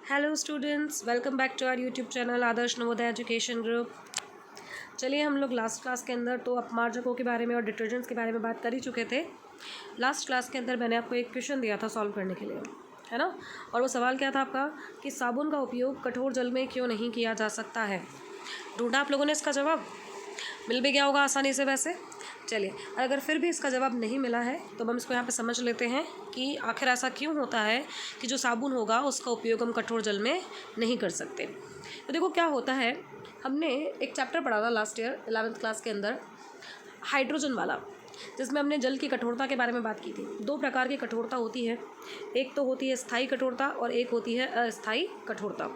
Hello students, welcome back to our YouTube channel Adarsh Navodaya education group. चलिए, हम लोग last class के अंदर तो अपमार्जकों के बारे में और डिटर्जेंट्स के बारे में बात कर ही चुके थे। लास्ट क्लास के अंदर मैंने आपको एक क्वेश्चन दिया था सॉल्व करने के लिए, है ना। और वो सवाल क्या था आपका कि साबुन का उपयोग कठोर जल में क्यों नहीं किया जा सकता है। ढूंढा आप लोगों ने इसका जवाब? मिल भी गया होगा आसानी से वैसे। चलिए, अगर फिर भी इसका जवाब नहीं मिला है तो हम इसको यहाँ पे समझ लेते हैं कि आखिर ऐसा क्यों होता है कि जो साबुन होगा उसका उपयोग हम कठोर जल में नहीं कर सकते। तो देखो क्या होता है, हमने एक चैप्टर पढ़ा था लास्ट ईयर 11th क्लास के अंदर, हाइड्रोजन वाला, जिसमें हमने जल की कठोरता के बारे में बात की थी। दो प्रकार की कठोरता होती है, एक तो होती है स्थायी कठोरता और एक होती है अस्थायी कठोरता।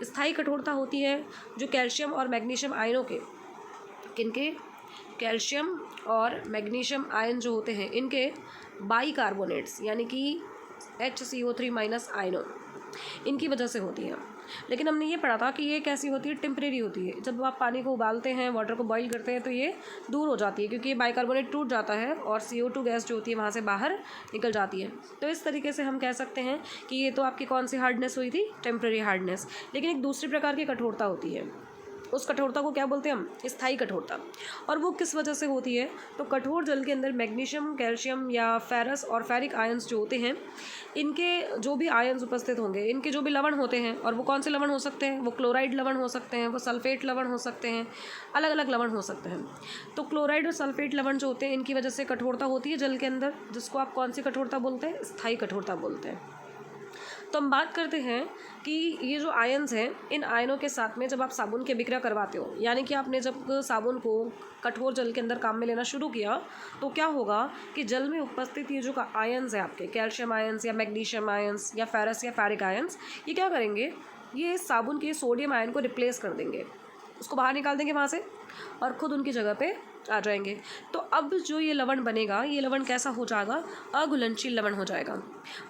स्थायी कठोरता होती है जो कैल्शियम और मैग्नीशियम आयनों के, किनके, कैल्शियम और मैग्नीशियम आयन जो होते हैं इनके बाइकार्बोनेट्स यानी कि HCO3- आयनों, इनकी वजह से होती है। लेकिन हमने ये पढ़ा था कि ये कैसी होती है, टेम्परेरी होती है। जब आप पानी को उबालते हैं, वाटर को बॉईल करते हैं तो ये दूर हो जाती है क्योंकि ये बाइकार्बोनेट टूट जाता है और CO2 गैस जो होती है वहाँ से बाहर निकल जाती है। तो इस तरीके से हम कह सकते हैं कि ये तो आपकी कौन सी हार्डनेस हुई थी, टेम्परेरी हार्डनेस। लेकिन एक दूसरी प्रकार की कठोरता होती है, उस कठोरता को क्या बोलते हैं हम, स्थायी कठोरता। और वो किस वजह से होती है, तो कठोर जल के अंदर मैग्नीशियम, कैल्शियम या फेरस और फेरिक आयंस जो होते हैं, इनके जो भी आयंस उपस्थित होंगे, इनके जो भी लवण होते हैं, और वो कौन से लवण हो सकते हैं, वो क्लोराइड लवण हो सकते हैं, वो सल्फेट लवण हो सकते हैं, अलग अलग लवण हो सकते हैं। तो क्लोराइड और सल्फेट लवण जो होते हैं इनकी वजह से कठोरता होती है जल के अंदर, जिसको आप कौन सी कठोरता बोलते हैं, स्थायी कठोरता बोलते हैं। तो हम बात करते हैं कि ये जो आयन्स हैं, इन आयनों के साथ में जब आप साबुन की अभिक्रिया करवाते हो, यानी कि आपने जब साबुन को कठोर जल के अंदर काम में लेना शुरू किया, तो क्या होगा कि जल में उपस्थित ये जो आयन्स हैं आपके, कैल्शियम आयन्स या मैग्नीशियम आयन्स या फेरस या फेरिक आयन्स, ये क्या करेंगे, ये साबुन के सोडियम आयन को रिप्लेस कर देंगे, उसको बाहर निकाल देंगे वहाँ से और ख़ुद उनकी जगह पे आ जाएंगे। तो अब जो ये लवण बनेगा, ये लवण कैसा हो जाएगा, अघुलनशील लवण हो जाएगा।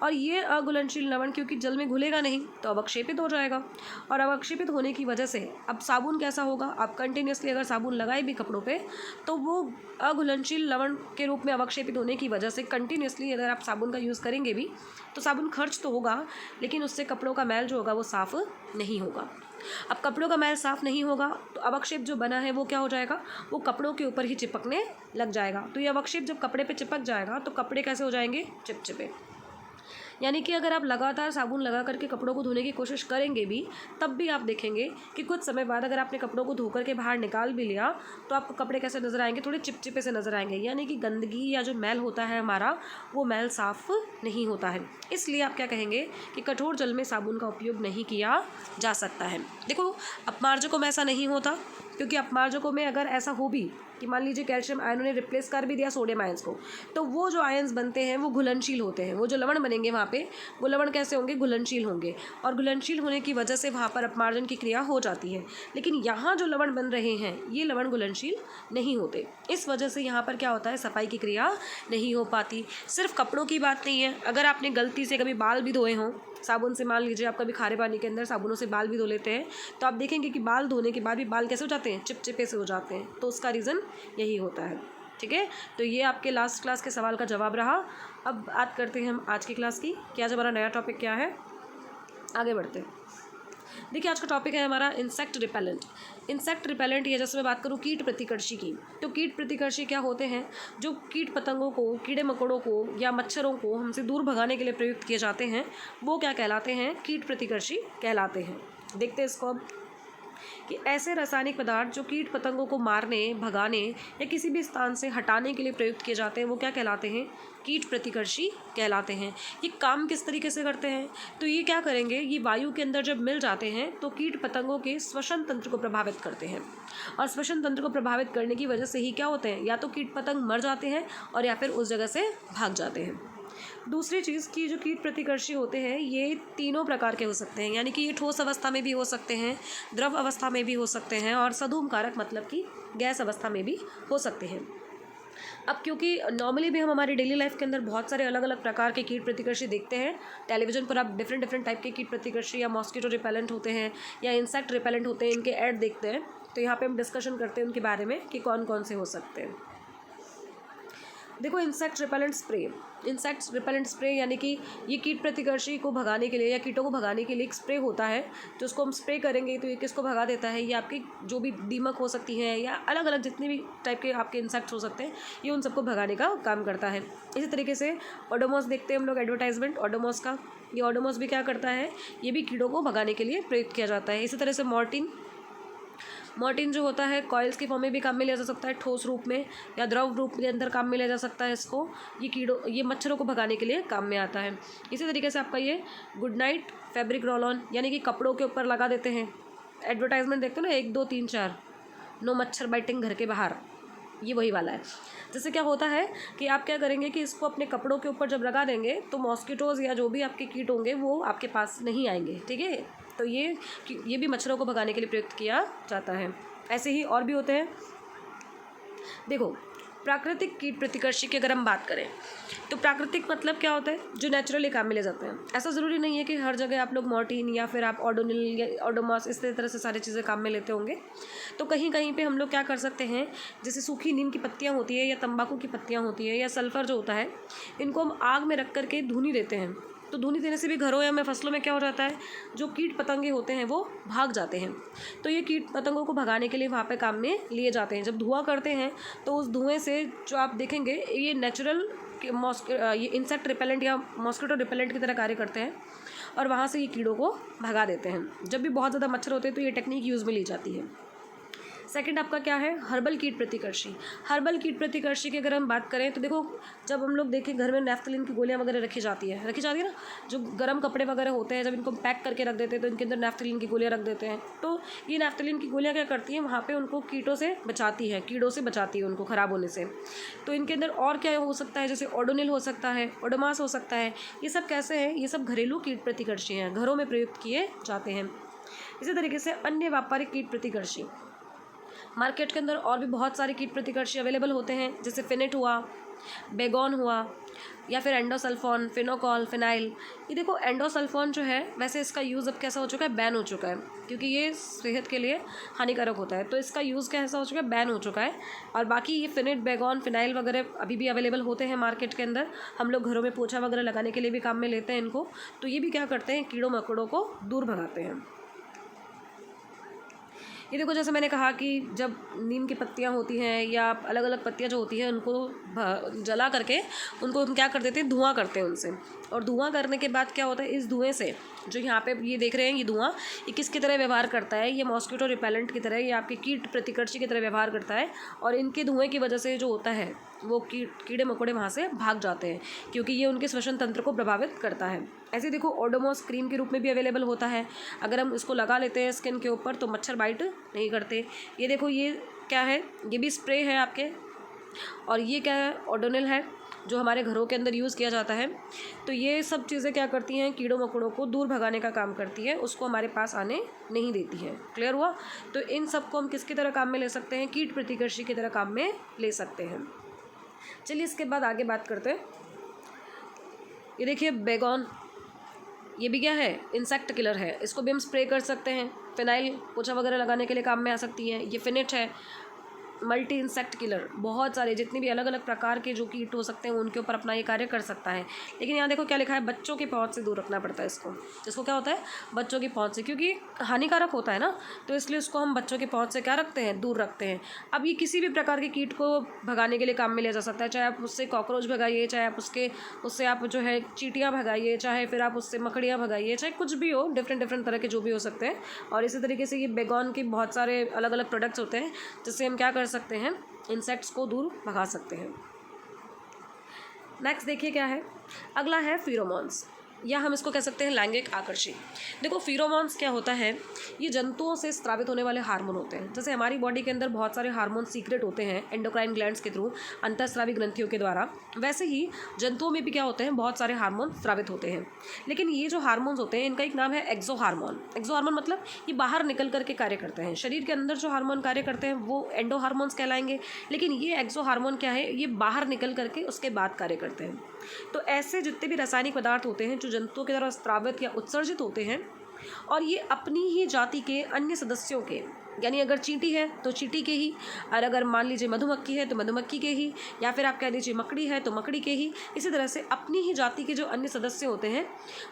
और ये अघुलनशील लवण क्योंकि जल में घुलेगा नहीं तो अवक्षेपित हो जाएगा, और अवक्षेपित होने की वजह से अब साबुन कैसा होगा, आप कंटिन्यूसली अगर साबुन लगाए भी कपड़ों पे तो वो अघुलनशील लवण के रूप में अवक्षेपित होने की वजह से कंटिन्यूसली अगर आप साबुन का यूज़ करेंगे भी तो साबुन खर्च तो होगा, लेकिन उससे कपड़ों का मैल जो होगा वो साफ़ नहीं होगा। अब कपड़ों का मैल साफ़ नहीं होगा तो अवक्षेप जो बना है वो क्या हो जाएगा, वो कपड़ों के ऊपर ही चिपकने लग जाएगा। तो ये अवक्षेप जब कपड़े पे चिपक जाएगा तो कपड़े कैसे हो जाएंगे, चिपचिपे। यानी कि अगर आप लगातार साबुन लगा करके कपड़ों को धोने की कोशिश करेंगे भी, तब भी आप देखेंगे कि कुछ समय बाद अगर आपने कपड़ों को धो करके बाहर निकाल भी लिया तो आपको कपड़े कैसे नज़र आएंगे, थोड़े चिपचिपे से नज़र आएंगे। यानी कि गंदगी या जो मैल होता है हमारा, वो मैल साफ़ नहीं होता है। इसलिए आप क्या कहेंगे कि कठोर जल में साबुन का उपयोग नहीं किया जा सकता है। देखो, अपमार्जकों में ऐसा नहीं होता, क्योंकि अपमार्जकों में अगर ऐसा हो भी कि मान लीजिए कैल्शियम आयनों ने रिप्लेस कर भी दिया सोडियम आयंस को, तो वो जो आयंस बनते हैं वो घुलनशील होते हैं। वो जो लवण बनेंगे वहाँ पे, वो लवण कैसे होंगे, घुलनशील होंगे, और घुलनशील होने की वजह से वहाँ पर अपमार्जन की क्रिया हो जाती है। लेकिन यहाँ जो लवण बन रहे हैं ये लवण घुलनशील नहीं होते, इस वजह से यहाँ पर क्या होता है, सफाई की क्रिया नहीं हो पाती। सिर्फ कपड़ों की बात नहीं है, अगर आपने गलती से कभी बाल भी धोए हों साबुन से, मान लीजिए आप कभी खारे पानी के अंदर साबुनों से बाल भी धो लेते हैं, तो आप देखेंगे कि बाल धोने के बाद भी बाल कैसे हो जाते हैं, चिपचिपे से हो जाते हैं। तो उसका रीज़न यही होता है। ठीक है, तो ये आपके लास्ट क्लास के सवाल का जवाब रहा। अब बात करते हैं हम आज की क्लास की कि आज हमारा नया टॉपिक क्या है। आगे बढ़ते हैं। देखिए, आज का टॉपिक है हमारा इंसेक्ट रिपेलेंट। इंसेक्ट रिपेलेंट, ये जैसे मैं बात करूँ कीट प्रतिकर्षी की, तो कीट प्रतिकर्षी क्या होते हैं, जो कीट पतंगों को, कीड़े मकोड़ों को या मच्छरों को हमसे दूर भगाने के लिए प्रयुक्त किए जाते हैं, वो क्या कहलाते हैं, कीट प्रतिकर्षी कहलाते हैं। देखते हैं इसको अब कि ऐसे रासायनिक पदार्थ जो कीट पतंगों को मारने, भगाने या किसी भी स्थान से हटाने के लिए प्रयुक्त किए जाते हैं, वो क्या कहलाते हैं, कीट प्रतिकर्षी कहलाते हैं। ये काम किस तरीके से करते हैं, तो ये क्या करेंगे, ये वायु के अंदर जब मिल जाते हैं तो कीट पतंगों के श्वसन तंत्र को प्रभावित करते हैं, और श्वसन तंत्र को प्रभावित करने की वजह से ही क्या होते हैं, या तो कीट पतंग मर जाते हैं और या फिर उस जगह से भाग जाते हैं। दूसरी चीज़ की जो कीट प्रतिकर्षी होते हैं ये तीनों प्रकार के हो सकते हैं, यानी कि ये ठोस अवस्था में भी हो सकते हैं, द्रव अवस्था में भी हो सकते हैं, और सधूम कारक मतलब कि गैस अवस्था में भी हो सकते हैं। अब क्योंकि नॉर्मली भी हम हमारी डेली लाइफ के अंदर बहुत सारे अलग अलग प्रकार के कीट प्रतिकर्षी देखते हैं, टेलीविज़न पर आप डिफरेंट टाइप के कीट प्रतिकर्षी या मॉस्किटो रिपेलेंट होते हैं या इंसेक्ट रिपेलेंट होते हैं, इनके ऐड देखते हैं। तो यहाँ पे हम डिस्कशन करते हैं उनके बारे में कि कौन कौन से हो सकते हैं। देखो इंसेक्ट रिपेलेंट स्प्रे यानी कि ये कीट प्रतिकर्षी को भगाने के लिए या कीटों को भगाने के लिए एक स्प्रे होता है, तो उसको हम स्प्रे करेंगे तो ये किसको भगा देता है, ये आपकी जो भी दीमक हो सकती है या अलग अलग जितने भी टाइप के आपके इंसेक्ट्स हो सकते हैं, ये उन सबको भगाने का काम करता है। इसी तरीके से ओडोमॉस देखते हैं हम लोग एडवर्टाइजमेंट ओडोमॉस का, ये ओडोमॉस भी क्या करता है, ये भी कीड़ों को भगाने के लिए प्रयुक्त किया जाता है। इसी तरह से मॉर्टिन जो होता है कॉइल्स की फॉर्म में भी काम में लिया जा सकता है, ठोस रूप में या द्रव रूप के अंदर काम में लिया जा सकता है इसको। ये मच्छरों को भगाने के लिए काम में आता है। इसी तरीके से आपका ये good night fabric roll on यानी कि कपड़ों के ऊपर लगा देते हैं। एडवर्टाइजमेंट देखते हो ना 1 2 3 4 नो मच्छर बाइटिंग घर के बाहर, ये वही वाला है। जैसे क्या होता है कि आप क्या करेंगे कि इसको अपने कपड़ों के ऊपर जब लगा देंगे तो मॉस्किटोज़ या जो भी आपके कीट होंगे वो आपके पास नहीं आएंगे, ठीक है। तो ये भी मच्छरों को भगाने के लिए प्रयुक्त किया जाता है। ऐसे ही और भी होते हैं। देखो प्राकृतिक कीट प्रतिकर्षी की अगर हम बात करें तो प्राकृतिक मतलब क्या होता है, जो नेचुरली काम में ले जाते हैं। ऐसा ज़रूरी नहीं है कि हर जगह आप लोग मॉर्टिन या फिर आप ओडोनिल या ओडोमॉस इस तरह से सारी चीज़ें काम में लेते होंगे। तो कहीं कहीं पे हम लोग क्या कर सकते हैं, जैसे सूखी नीम की पत्तियाँ होती है या तंबाकू की पत्तियाँ होती है या सल्फ़र जो होता है, इनको हम आग में रख करके धुनी देते हैं। तो धुनी देने से भी घरों या फसलों में क्या हो जाता है, जो कीट पतंगे होते हैं वो भाग जाते हैं। तो ये कीट पतंगों को भगाने के लिए वहाँ पे काम में लिए जाते हैं। जब धुआं करते हैं तो उस धुएं से जो आप देखेंगे ये नेचुरल ये इंसेक्ट रिपेलेंट या मॉस्किटो रिपेलेंट की तरह कार्य करते हैं और वहाँ से ये कीड़ों को भगा देते हैं। जब भी बहुत ज़्यादा मच्छर होते हैं तो ये टेक्निक यूज़ में ली जाती है। सेकंड आपका क्या है, हर्बल कीट प्रतिकर्षी। हर्बल कीट प्रतिकर्षी की अगर हम बात करें तो देखो जब हम लोग देखें घर में नैफ्थलीन की गोलियां वगैरह रखी जाती है ना, जो गर्म कपड़े वगैरह होते हैं जब इनको पैक करके रख देते हैं तो इनके अंदर नैफ्थलीन की गोलियां रख देते हैं। तो ये नैफ्थलीन की गोलियां क्या करती हैं, वहाँ पर उनको कीटों से बचाती है, कीड़ों से बचाती है उनको ख़राब होने से। तो इनके अंदर और क्या हो सकता है, जैसे ओडोनिल हो सकता है, ओडोमास हो सकता है। ये सब कैसे हैं, ये सब घरेलू कीट प्रतिकर्षी हैं, घरों में प्रयुक्त किए जाते हैं। इसी तरीके से अन्य व्यापारिक कीट प्रतिकर्षी, मार्केट के अंदर और भी बहुत सारे कीट प्रतिकर्षी अवेलेबल होते हैं, जैसे फिनिट हुआ, बेगोन हुआ या फिर एंडोसल्फोन, फिनोकॉल, फिनाइल। ये देखो एंडोसल्फोन जो है वैसे इसका यूज़ अब कैसा हो चुका है, बैन हो चुका है, क्योंकि ये सेहत के लिए हानिकारक होता है। तो इसका यूज़ कैसा हो चुका है, बैन हो चुका है। और बाकी ये फिनिट, बेगोन, फिनाइल वगैरह अभी भी अवेलेबल होते हैं मार्केट के अंदर। हम लोग घरों में पोछा वगैरह लगाने के लिए भी काम में लेते हैं इनको। तो ये भी क्या करते हैं, कीड़ों मकोड़ों को दूर भगाते हैं। ये देखो जैसे मैंने कहा कि जब नीम की पत्तियाँ होती हैं या अलग अलग पत्तियाँ जो होती हैं उनको जला करके उनको हम क्या कर देते हैं, धुआं करते हैं उनसे। और धुआं करने के बाद क्या होता है, इस धुएं से जो यहाँ पे ये देख रहे हैं, ये धुआं ये किसकी तरह व्यवहार करता है, ये मॉस्किटो रिपेलेंट की तरह, ये आपके कीट प्रतिकर्षी की तरह व्यवहार करता है। और इनके धुएं की वजह से जो होता है वो कीड़े मकोड़े वहाँ से भाग जाते हैं, क्योंकि ये उनके श्वसन तंत्र को प्रभावित करता है। ऐसे देखो ओडोमॉस क्रीम के रूप में भी अवेलेबल होता है। अगर हम इसको लगा लेते हैं स्किन के ऊपर तो मच्छर बाइट नहीं करते। ये देखो ये क्या है, ये भी स्प्रे है आपके। और ये क्या है, ओडोनिल है, जो हमारे घरों के अंदर यूज़ किया जाता है। तो ये सब चीज़ें क्या करती हैं, कीड़ों मकोड़ों को दूर भगाने का काम करती है, उसको हमारे पास आने नहीं देती है। क्लियर हुआ। तो इन सब को हम किसकी तरह काम में ले सकते हैं, कीट प्रतिकर्षी की तरह काम में ले सकते हैं। चलिए इसके बाद आगे बात करते हैं। ये देखिए बेगोन, ये भी क्या है, इंसेक्ट किलर है, इसको भी हम स्प्रे कर सकते हैं। फिनाइल पोछा वगैरह लगाने के लिए काम में आ सकती है। ये फिनिट है, मल्टी इंसेक्ट किलर, बहुत सारे जितने भी अलग अलग प्रकार के जो कीट हो सकते हैं उनके ऊपर अपना ये कार्य कर सकता है। लेकिन यहाँ देखो क्या लिखा है, बच्चों की पहुँच से दूर रखना पड़ता है इसको क्या होता है, बच्चों की पहुँच से, क्योंकि हानिकारक होता है ना, तो इसलिए उसको हम बच्चों की पहुँच से क्या रखते हैं, दूर रखते हैं। अब ये किसी भी प्रकार के कीट को भगाने के लिए काम में लिया जा सकता है, चाहे आप उससे कॉकरोच भगाइए, चाहे आप उससे आप जो है चींटियाँ भगाइए, चाहे फिर आप उससे मकड़ियाँ भगाइए, चाहे कुछ भी हो, डिफरेंट तरह के जो भी हो सकते हैं। और इसी तरीके से ये बेगोन के बहुत सारे अलग अलग प्रोडक्ट्स होते हैं जिससे हम क्या कर सकते हैं, इंसेक्ट्स को दूर भगा सकते हैं। नेक्स्ट देखिए क्या है, अगला है फिरोमोन्स, या हम इसको कह सकते हैं लैंगिक आकर्षण। देखो फिरोमोन्स क्या होता है, ये जंतुओं से स्रावित होने वाले हार्मोन होते हैं। जैसे हमारी बॉडी के अंदर बहुत सारे हार्मोन सीक्रेट होते हैं एंडोक्राइन ग्लैंड्स के थ्रू, अंतःस्रावी ग्रंथियों के द्वारा, वैसे ही जंतुओं में भी क्या होते हैं, बहुत सारे हार्मोन स्रावित होते हैं। लेकिन ये जो हार्मोन्स होते हैं इनका एक नाम है एक्सो हार्मोन। एक्सो हार्मोन मतलब ये बाहर निकल करके कार्य करते हैं। शरीर के अंदर जो हार्मोन कार्य करते हैं वो एंडो हार्मोन्स कहलाएंगे, लेकिन ये एक्सो हार्मोन क्या है, ये बाहर निकल करके उसके बाद कार्य करते हैं। तो ऐसे जितने भी रासायनिक पदार्थ होते हैं जो जंतुओं के द्वारा स्रावित या उत्सर्जित होते हैं, और ये अपनी ही जाति के अन्य सदस्यों के, यानी अगर चींटी है तो चींटी के ही, और अगर मान लीजिए मधुमक्खी है तो मधुमक्खी के ही, या फिर आप कह लीजिए मकड़ी है तो मकड़ी के ही, इसी तरह से अपनी ही जाति के जो अन्य सदस्य होते हैं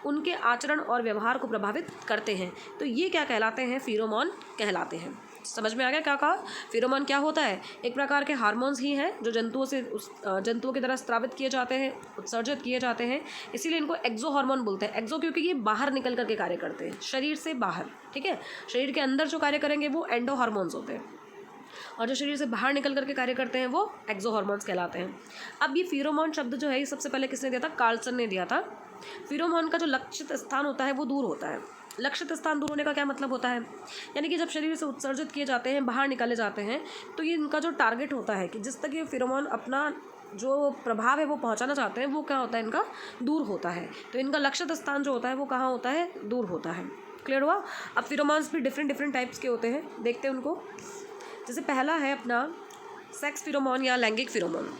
उनके आचरण और व्यवहार को प्रभावित करते हैं। तो ये क्या कहलाते हैं? फेरोमोन कहलाते हैं। समझ में आ गया क्या कहा? फेरोमोन क्या होता है? एक प्रकार के हार्मोन्स ही हैं जो जंतुओं की तरह स्रावित किए जाते हैं, उत्सर्जित किए जाते हैं, इसीलिए इनको एक्सो हार्मोन बोलते हैं। एक्सो क्योंकि ये बाहर निकल करके कार्य करते हैं, शरीर से बाहर, ठीक है। शरीर के अंदर जो कार्य करेंगे वो एंडो हार्मोन्स होते हैं, और जो शरीर से बाहर निकल करके कार्य करते हैं वो एक्सो हार्मोन्स कहलाते हैं। अब ये फेरोमोन शब्द जो है ये सबसे पहले किसने दिया था? कार्लसन ने दिया था। फेरोमोन का जो लक्षित स्थान होता है वो दूर होता है। लक्षित स्थान दूर होने का क्या मतलब होता है? यानी कि जब शरीर से उत्सर्जित किए जाते हैं, बाहर निकाले जाते हैं, तो ये इनका जो टारगेट होता है कि जिस तक ये फेरोमोन अपना जो प्रभाव है वो पहुंचाना चाहते हैं, वो क्या होता है? इनका दूर होता है। तो इनका लक्षित स्थान जो होता है वो कहाँ होता है? दूर होता है। क्लियर हुआ? अब फेरोमोन्स भी डिफरेंट टाइप्स के होते हैं, देखते हैं उनको। जैसे पहला है अपना सेक्स फेरोमोन या लैंगिक फेरोमोन।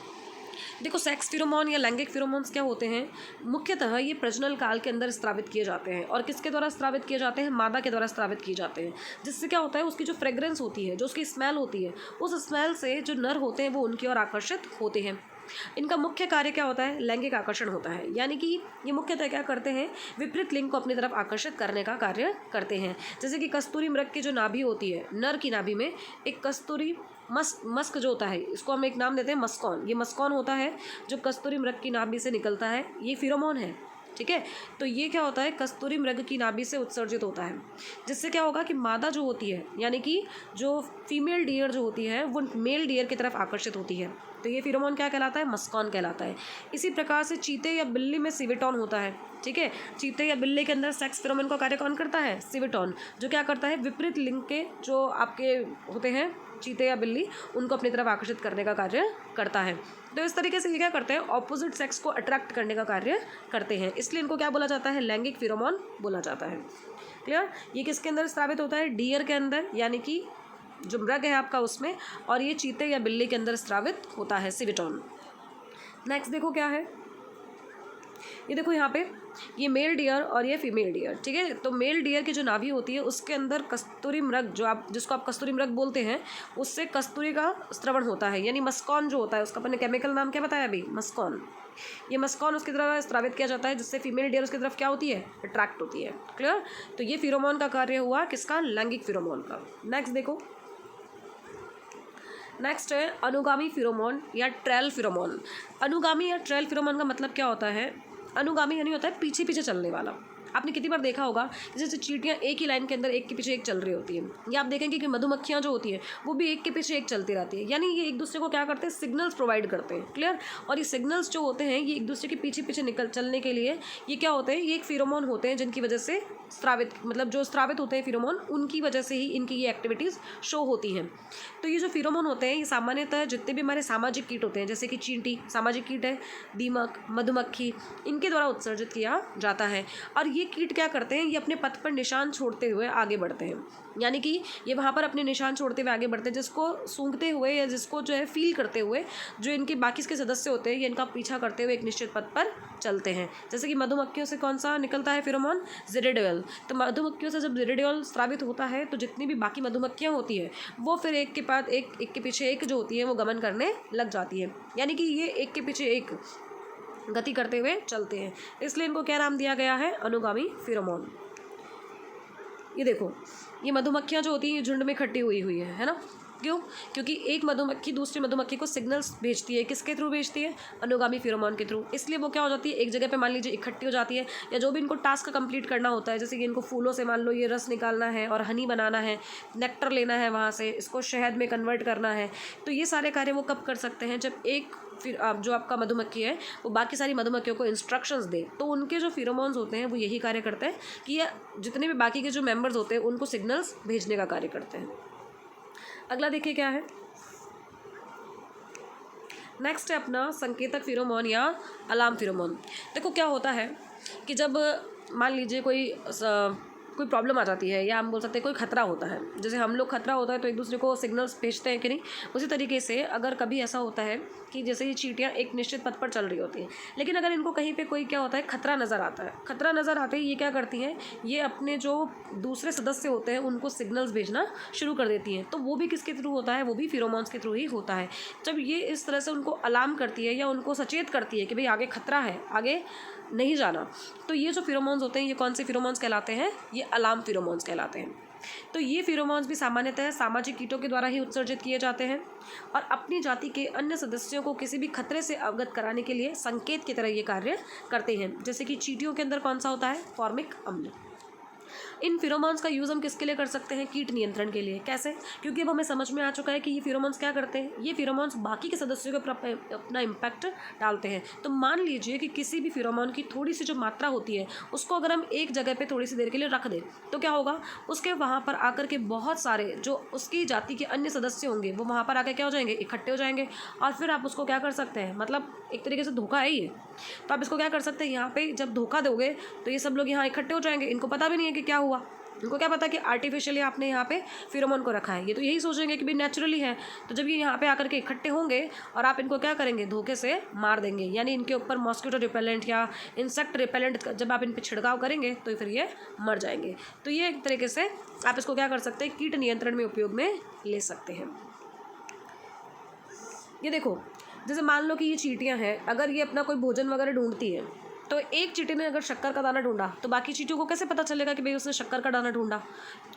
देखो, सेक्स फेरोमोन या लैंगिक फेरोमोन्स क्या होते हैं? मुख्यतः ये प्रजनन काल के अंदर स्रावित किए जाते हैं, और किसके द्वारा स्रावित किए जाते हैं? मादा के द्वारा स्रावित किए जाते हैं। जिससे क्या होता है? उसकी जो फ्रेग्रेंस होती है, जो उसकी स्मेल होती है, उस स्मेल से जो नर होते हैं वो उनकी ओर आकर्षित होते हैं। इनका मुख्य कार्य क्या होता है? लैंगिक आकर्षण होता है, यानी कि ये मुख्यतः क्या करते हैं? विपरीत लिंग को अपनी तरफ आकर्षित करने का कार्य करते हैं। जैसे कि कस्तूरी मृग की जो नाभि होती है, नर की नाभि में एक कस्तूरी मस्क जो होता है, इसको हम एक नाम देते हैं मस्कॉन। ये मस्कॉन होता है जो कस्तूरी मृग की नाभि से निकलता है, ये फेरोमोन है, ठीक है। तो ये क्या होता है? कस्तूरी मृग की नाभि से उत्सर्जित होता है, जिससे क्या होगा कि मादा जो होती है, यानी कि जो फीमेल डियर जो होती है वो मेल डियर की तरफ आकर्षित होती है। तो ये फेरोमोन क्या कहलाता है? मस्कॉन कहलाता है। इसी प्रकार से चीते या बिल्ली में सिविटॉन होता है, ठीक है। चीते या बिल्ली के अंदर सेक्स फेरोमोन का कार्य कौन करता है? सिविटॉन, जो क्या करता है? विपरीत लिंग के जो आपके होते हैं चीते या बिल्ली, उनको अपनी तरफ आकर्षित करने का कार्य करता है। तो इस तरीके से ये क्या करते हैं? ऑपोजिट सेक्स को अट्रैक्ट करने का कार्य करते हैं, इसलिए इनको क्या बोला जाता है? लैंगिक फेरोमोन बोला जाता है। क्लियर? ये किसके अंदर स्रावित होता है? डियर के अंदर, यानी कि जो मृग है आपका उसमें, और ये चीते या बिल्ली के अंदर स्रावित होता है सिविटॉन। नेक्स्ट देखो क्या है, ये देखो यहाँ पे ये मेल डियर और ये फीमेल डियर, ठीक है। तो मेल डियर की जो नाभि होती है उसके अंदर कस्तूरी मृग, जिसको आप कस्तूरी मृग बोलते हैं, उससे कस्तूरी का स्रवण होता है, यानी मस्कॉन जो होता है, उसका अपने केमिकल नाम क्या बताया अभी? मस्कॉन। ये मस्कॉन उसकी तरफ स्रावित किया जाता है, जिससे फीमेल डियर उसकी तरफ क्या होती है? अट्रैक्ट होती है। क्लियर? तो ये फेरोमोन का कार्य हुआ किसका? लैंगिक फेरोमोन का। नेक्स्ट देखो, नेक्स्ट है अनुगामी फेरोमोन या ट्रेल फेरोमोन। अनुगामी या ट्रेल फेरोमोन का मतलब क्या होता है? अनुगामी यानी होता है पीछे पीछे चलने वाला। आपने कितनी बार देखा होगा जैसे चींटियां एक ही लाइन के अंदर एक के पीछे एक चल रही होती है, या आप देखेंगे कि मधुमक्खियां जो होती हैं वो भी एक के पीछे एक चलती रहती है, यानी ये एक दूसरे को क्या करते हैं? सिग्नल्स प्रोवाइड करते हैं। क्लियर? और ये सिग्नल्स जो होते हैं ये एक दूसरे के पीछे पीछे चलने के लिए ये क्या होते हैं? ये एक फेरोमोन होते हैं, जिनकी वजह से जो स्रावित होते हैं फेरोमोन, उनकी वजह से ही इनकी ये एक्टिविटीज़ शो होती हैं। तो ये जो फेरोमोन होते हैं ये सामान्यतः जितने भी हमारे सामाजिक कीट होते हैं, जैसे कि चींटी सामाजिक कीट है, दीमक, मधुमक्खी, इनके द्वारा उत्सर्जित किया जाता है। और ये कीट क्या करते हैं? ये अपने पथ पर निशान छोड़ते हुए आगे बढ़ते हैं, यानी कि ये वहाँ पर अपने निशान छोड़ते हुए आगे बढ़ते हैं, जिसको सूंघते हुए या जिसको जो है फील करते हुए जो इनके बाकी के सदस्य होते हैं ये इनका पीछा करते हुए एक निश्चित पथ पर चलते हैं। जैसे कि मधुमक्खियों से कौन सा निकलता है फेरोमोन? ज़िरेडियोल। तो मधुमक्खियों से जब ज़िरेडियोल स्रावित होता है तो जितनी भी बाकी मधुमक्खियाँ होती है वो फिर एक के बाद एक के पीछे एक जो होती है वो गमन करने लग जाती है, यानी कि ये एक के पीछे एक गति करते हुए चलते हैं, इसलिए इनको क्या नाम दिया गया है? अनुगामी फेरोमोन। ये देखो, ये मधुमक्खियाँ जो होती हैं ये झुंड में इकट्ठी हुई है ना? क्यों? क्योंकि एक मधुमक्खी दूसरी मधुमक्खी को सिग्नल्स भेजती है, किसके थ्रू भेजती है? अनुगामी फेरोमोन के थ्रू। इसलिए वो क्या हो जाती है? एक जगह पे मान लीजिए इकट्ठी हो जाती है, या जो भी इनको टास्क कंप्लीट करना होता है, जैसे कि इनको फूलों से मान लो ये रस निकालना है और हनी बनाना है, नेक्टर लेना है वहाँ से, इसको शहद में कन्वर्ट करना है, तो ये सारे कार्य वो कब कर सकते हैं? जब एक फिर आप जो आपका मधुमक्खी है वो बाकी सारी मधुमक्खियों को इंस्ट्रक्शंस दे, तो उनके जो फेरोमोन्स होते हैं वो यही कार्य करते हैं कि ये जितने भी बाकी के जो मेंबर्स होते हैं उनको सिग्नल्स भेजने का कार्य करते हैं। अगला देखिए क्या है, नेक्स्ट है अपना संकेतक फेरोमोन या अलार्म फेरोमोन। देखो क्या होता है कि जब मान लीजिए कोई कोई प्रॉब्लम आ जाती है, या हम बोल सकते हैं कोई खतरा होता है, जैसे हम लोग खतरा होता है तो एक दूसरे को सिग्नल्स भेजते हैं कि नहीं, उसी तरीके से अगर कभी ऐसा होता है कि जैसे ये चींटियाँ एक निश्चित पथ पर चल रही होती हैं, लेकिन अगर इनको कहीं पे कोई क्या होता है खतरा नज़र आता है, खतरा नज़र आते ही ये क्या करती हैं, ये अपने जो दूसरे सदस्य होते हैं उनको सिग्नल्स भेजना शुरू कर देती हैं। तो वो भी किसके थ्रू होता है, वो भी फेरोमोन्स के थ्रू ही होता है। जब ये इस तरह से उनको अलार्म करती है या उनको सचेत करती है कि भाई आगे खतरा है, आगे नहीं जाना, तो ये जो फेरोमोन्स होते हैं ये कौन से फेरोमोन्स कहलाते हैं, ये अलार्म फेरोमोन्स कहलाते हैं। तो ये फेरोमोन्स भी सामान्यतः सामाजिक कीटों के द्वारा ही उत्सर्जित किए जाते हैं और अपनी जाति के अन्य सदस्यों को किसी भी खतरे से अवगत कराने के लिए संकेत की तरह ये कार्य करते हैं। जैसे कि चींटियों के अंदर कौन सा होता है, फॉर्मिक अम्ल। इन फेरोमोन्स का यूज़ हम किसके लिए कर सकते हैं, कीट नियंत्रण के लिए। कैसे, क्योंकि अब हमें समझ में आ चुका है कि ये फेरोमोन्स क्या करते हैं, ये फेरोमोन्स बाकी के सदस्यों के ऊपर अपना इम्पैक्ट डालते हैं। तो मान लीजिए कि किसी भी फेरोमोन की थोड़ी सी जो मात्रा होती है उसको अगर हम एक जगह पर थोड़ी सी देर के लिए रख दें तो क्या होगा, उसके वहाँ पर आकर के बहुत सारे जो उसकी जाति के अन्य सदस्य होंगे वो वहाँ पर आकर क्या हो जाएंगे, इकट्ठे हो जाएंगे। और फिर आप उसको क्या कर सकते हैं, मतलब एक तरीके से धोखा है ये, तो आप इसको क्या कर सकते हैं, यहाँ पे जब धोखा दोगे तो ये सब लोग यहाँ इकट्ठे हो जाएंगे, इनको पता भी नहीं है कि क्या हुआ, इनको क्या पता कि आर्टिफिशियली आपने यहाँ पे फेरोमोन को रखा है, ये तो यही सोचेंगे कि भाई नेचुरली है। तो जब ये यहाँ पे आकर के इकट्ठे होंगे और आप इनको क्या करेंगे, धोखे से मार देंगे, यानी इनके ऊपर मॉस्किटो रिपेलेंट या इंसेक्ट रिपेलेंट जब आप इन पे छिड़काव करेंगे तो फिर ये मर जाएंगे। तो ये एक तरीके से आप इसको क्या कर सकते हैं, कीट नियंत्रण में उपयोग में ले सकते हैं। ये देखो, जैसे मान लो कि ये चींटियाँ हैं, अगर ये अपना कोई भोजन वगैरह ढूंढती है तो एक चींटी ने अगर शक्कर का दाना ढूंढा तो बाकी चींटियों को कैसे पता चलेगा कि भाई उसने शक्कर का दाना ढूंढा,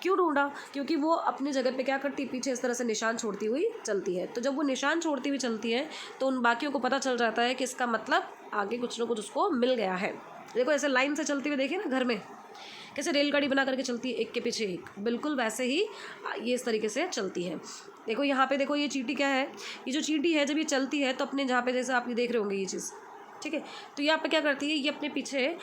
क्यों ढूंढा, क्योंकि वो अपनी जगह पे क्या करती है, पीछे इस तरह से निशान छोड़ती हुई चलती है। तो जब वो निशान छोड़ती हुई चलती है तो उन बाकियों को पता चल जाता है कि इसका मतलब आगे कुछ ना कुछ उसको मिल गया है। देखो ऐसे लाइन से चलती हुई देखिए ना घर में कैसे रेलगाड़ी बना करके चलती है, एक के पीछे एक, बिल्कुल वैसे ही ये इस तरीके से चलती है। देखो यहाँ पे देखो, ये चींटी क्या है, ये जो चींटी है जब ये चलती है तो अपने जहाँ पे जैसे आप ये देख रहे होंगे ये चीज़, ठीक है, तो यहाँ पे क्या करती है, ये अपने पीछे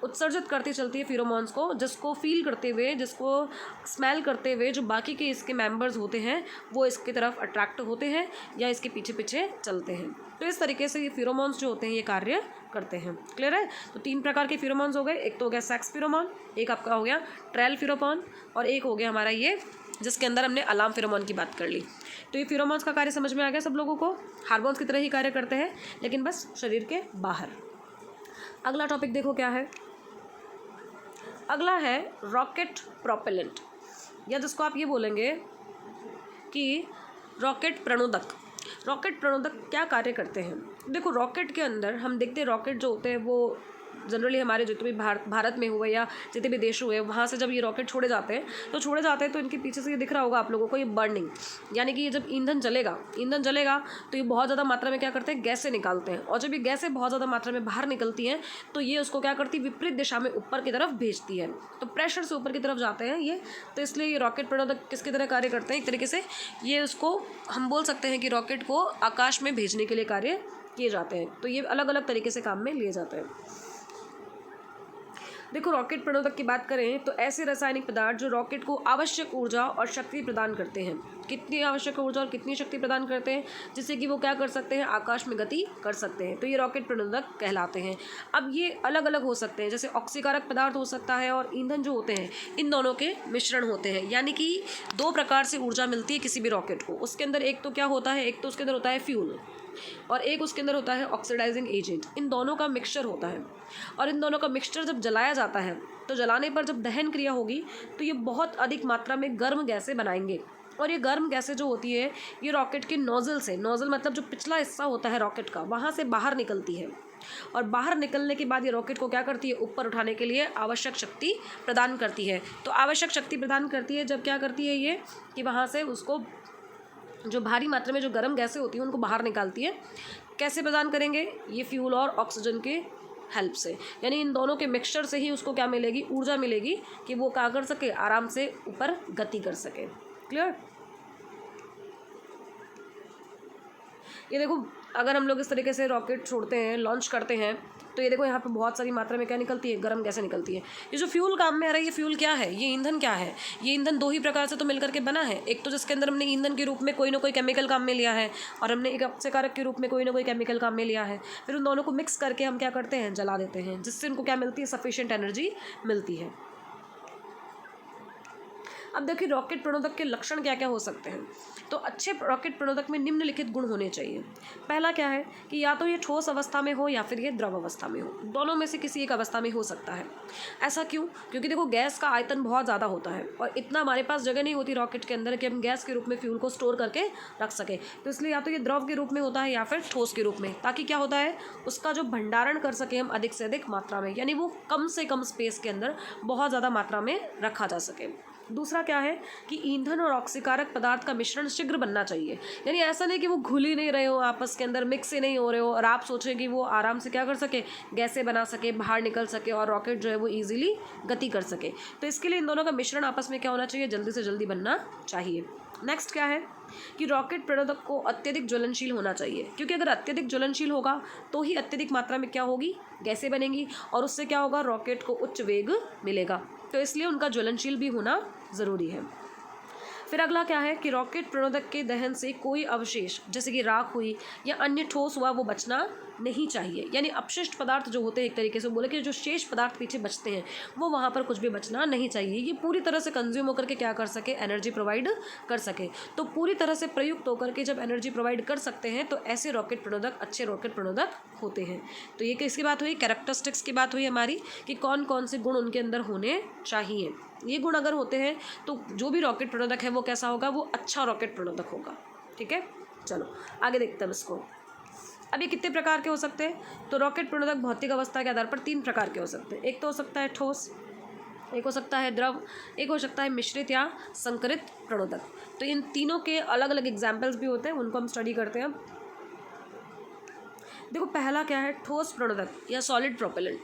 उत्सर्जित करती चलती है फेरोमोन्स को, जिसको फील करते हुए, जिसको स्मेल करते हुए जो बाकी के इसके मेंबर्स होते हैं वो इसकी तरफ अट्रैक्ट होते हैं या इसके पीछे पीछे चलते हैं। तो इस तरीके से ये फेरोमोन्स जो होते हैं ये कार्य करते हैं। क्लियर है। तो 3 प्रकार के फेरोमोन्स हो गए, एक तो हो गया सेक्स फेरोमोन, एक आपका हो गया ट्रेल फेरोमोन और एक हो गया हमारा ये जिसके अंदर हमने अलार्म फेरोमोन की बात कर ली। तो ये फेरोमोन्स का कार्य समझ में आ गया सब लोगों को, हार्मोन्स की तरह ही कार्य करते हैं लेकिन बस शरीर के बाहर। अगला टॉपिक देखो क्या है, अगला है रॉकेट प्रोपेलेंट, या जिसको आप ये बोलेंगे कि रॉकेट प्रणोदक। रॉकेट प्रणोदक क्या कार्य करते हैं, देखो रॉकेट के अंदर हम देखते हैं रॉकेट जो होते हैं वो जनरली हमारे जितने भी भारत में हुए या जितने भी देश हुए वहाँ से जब ये रॉकेट छोड़े जाते हैं तो इनके पीछे से ये दिख रहा होगा आप लोगों को, ये बर्निंग, यानी कि ये जब ईंधन जलेगा तो ये बहुत ज़्यादा मात्रा में क्या करते हैं, गैसें निकालते हैं, और जब ये गैसें बहुत ज़्यादा मात्रा में बाहर निकलती हैं तो ये उसको क्या करती है, विपरीत दिशा में ऊपर की तरफ भेजती है, तो प्रेशर से ऊपर की तरफ जाते हैं ये। तो इसलिए ये रॉकेट प्रणोदक किसकी तरह कार्य करते हैं, एक तरीके से ये उसको हम बोल सकते हैं कि रॉकेट को आकाश में भेजने के लिए कार्य किए जाते हैं। तो ये अलग अलग तरीके से काम में लिए जाते हैं। देखो रॉकेट प्रणोदक की बात करें तो ऐसे रासायनिक पदार्थ जो रॉकेट को आवश्यक ऊर्जा और शक्ति प्रदान करते हैं, कितनी आवश्यक ऊर्जा और कितनी शक्ति प्रदान करते हैं, जिससे कि वो क्या कर सकते हैं, आकाश में गति कर सकते हैं, तो ये रॉकेट प्रणोदक कहलाते हैं। अब ये अलग अलग हो सकते हैं, जैसे ऑक्सीकारक पदार्थ हो सकता है और ईंधन जो होते हैं इन दोनों के मिश्रण होते हैं, यानी कि 2 प्रकार से ऊर्जा मिलती है किसी भी रॉकेट को। उसके अंदर एक तो क्या होता है, एक तो उसके अंदर होता है फ्यूल और एक उसके अंदर होता है ऑक्सीडाइजिंग एजेंट, इन दोनों का मिक्सचर होता है। और इन दोनों का मिक्सचर जब जलाया जाता है तो जलाने पर जब दहन क्रिया होगी तो ये बहुत अधिक मात्रा में गर्म गैसें बनाएंगे, और ये गर्म गैसें जो होती है ये रॉकेट के नोजल से, नोजल मतलब जो पिछला हिस्सा होता है रॉकेट का, वहाँ से बाहर निकलती है, और बाहर निकलने के बाद ये रॉकेट को क्या करती है, ऊपर उठाने के लिए आवश्यक शक्ति प्रदान करती है। तो आवश्यक शक्ति प्रदान करती है जब क्या करती है ये कि वहाँ से उसको जो भारी मात्रा में जो गर्म गैसें होती हैं उनको बाहर निकालती है। कैसे प्रदान करेंगे, ये फ्यूल और ऑक्सीजन के हेल्प से, यानी इन दोनों के मिक्सचर से ही उसको क्या मिलेगी, ऊर्जा मिलेगी कि वो क्या कर सके, आराम से ऊपर गति कर सके। क्लियर। ये देखो अगर हम लोग इस तरीके से रॉकेट छोड़ते हैं, लॉन्च करते हैं, तो ये देखो यहाँ पे बहुत सारी मात्रा में क्या निकलती है, गर्म गैसें निकलती है। ये जो फ्यूल काम में आ रहा है, ये फ्यूल क्या है, ये ईंधन क्या है, ये ईंधन 2 ही प्रकार से तो मिलकर के बना है। एक तो जिसके अंदर हमने ईंधन के रूप में कोई ना कोई केमिकल काम में लिया है, और हमने एक अपचयकारक के रूप में कोई ना कोई केमिकल काम में लिया है, फिर उन दोनों को मिक्स करके हम क्या करते हैं, जला देते हैं, जिससे उनको क्या मिलती है, सफिशिएंट एनर्जी मिलती है। अब देखिए रॉकेट प्रणोदक के लक्षण क्या क्या हो सकते हैं। तो अच्छे रॉकेट प्रणोदक में निम्नलिखित गुण होने चाहिए। पहला क्या है कि या तो ये ठोस अवस्था में हो या फिर ये द्रव अवस्था में हो, दोनों में से किसी एक अवस्था में हो सकता है। ऐसा क्यों? क्योंकि देखो गैस का आयतन बहुत ज़्यादा होता है और इतना हमारे पास जगह नहीं होती रॉकेट के अंदर कि हम गैस के रूप में फ्यूल को स्टोर करके रख सकें। तो इसलिए या तो ये द्रव के रूप में होता है या फिर ठोस के रूप में, ताकि क्या होता है उसका जो भंडारण कर सके हम अधिक से अधिक मात्रा में, यानी वो कम से कम स्पेस के अंदर बहुत ज़्यादा मात्रा में रखा जा सके। दूसरा क्या है कि ईंधन और ऑक्सीकारक पदार्थ का मिश्रण शीघ्र बनना चाहिए, यानी ऐसा नहीं कि वो घुल ही नहीं रहे हो, आपस के अंदर मिक्स ही नहीं हो रहे हो और आप सोचें कि वो आराम से क्या कर सके, गैसें बना सके, बाहर निकल सके और रॉकेट जो है वो ईजिली गति कर सके। तो इसके लिए इन दोनों का मिश्रण आपस में क्या होना चाहिए, जल्दी से जल्दी बनना चाहिए। नेक्स्ट क्या है कि रॉकेट प्रणोदक को अत्यधिक ज्वलनशील होना चाहिए, क्योंकि अगर अत्यधिक ज्वलनशील होगा तो ही अत्यधिक मात्रा में क्या होगी, गैसें बनेंगी और उससे क्या होगा, रॉकेट को उच्च वेग मिलेगा। तो इसलिए उनका ज्वलनशील भी होना ज़रूरी है। फिर अगला क्या है कि रॉकेट प्रणोदक के दहन से कोई अवशेष जैसे कि राख हुई या अन्य ठोस हुआ वो बचना नहीं चाहिए, यानी अपशिष्ट पदार्थ जो होते हैं, एक तरीके से बोले कि जो शेष पदार्थ पीछे बचते हैं वो वहाँ पर कुछ भी बचना नहीं चाहिए। ये पूरी तरह से कंज्यूम होकर के क्या कर सके, एनर्जी प्रोवाइड कर सके। तो पूरी तरह से प्रयुक्त होकर के जब एनर्जी प्रोवाइड कर सकते हैं तो ऐसे रॉकेट प्रणोदक अच्छे रॉकेट प्रणोदक होते हैं। तो ये किसकी बात हुई, कैरेक्टरिस्टिक्स की बात हुई हमारी कि कौन कौन से गुण उनके अंदर होने चाहिए। ये गुण अगर होते हैं तो जो भी रॉकेट प्रणोदक है वो कैसा होगा, वो अच्छा रॉकेट प्रणोदक होगा। ठीक है, चलो आगे देखते हैं इसको। अब ये कितने प्रकार के हो सकते हैं, तो रॉकेट प्रणोदक भौतिक अवस्था के आधार पर 3 प्रकार के हो सकते हैं। एक तो हो सकता है ठोस, एक हो सकता है द्रव, एक हो सकता है मिश्रित या संकरित प्रणोदक। तो इन तीनों के अलग अलग एग्जाम्पल्स भी होते हैं, उनको हम स्टडी करते हैं। देखो पहला क्या है, ठोस प्रणोदक या सॉलिड प्रोपेलेंट।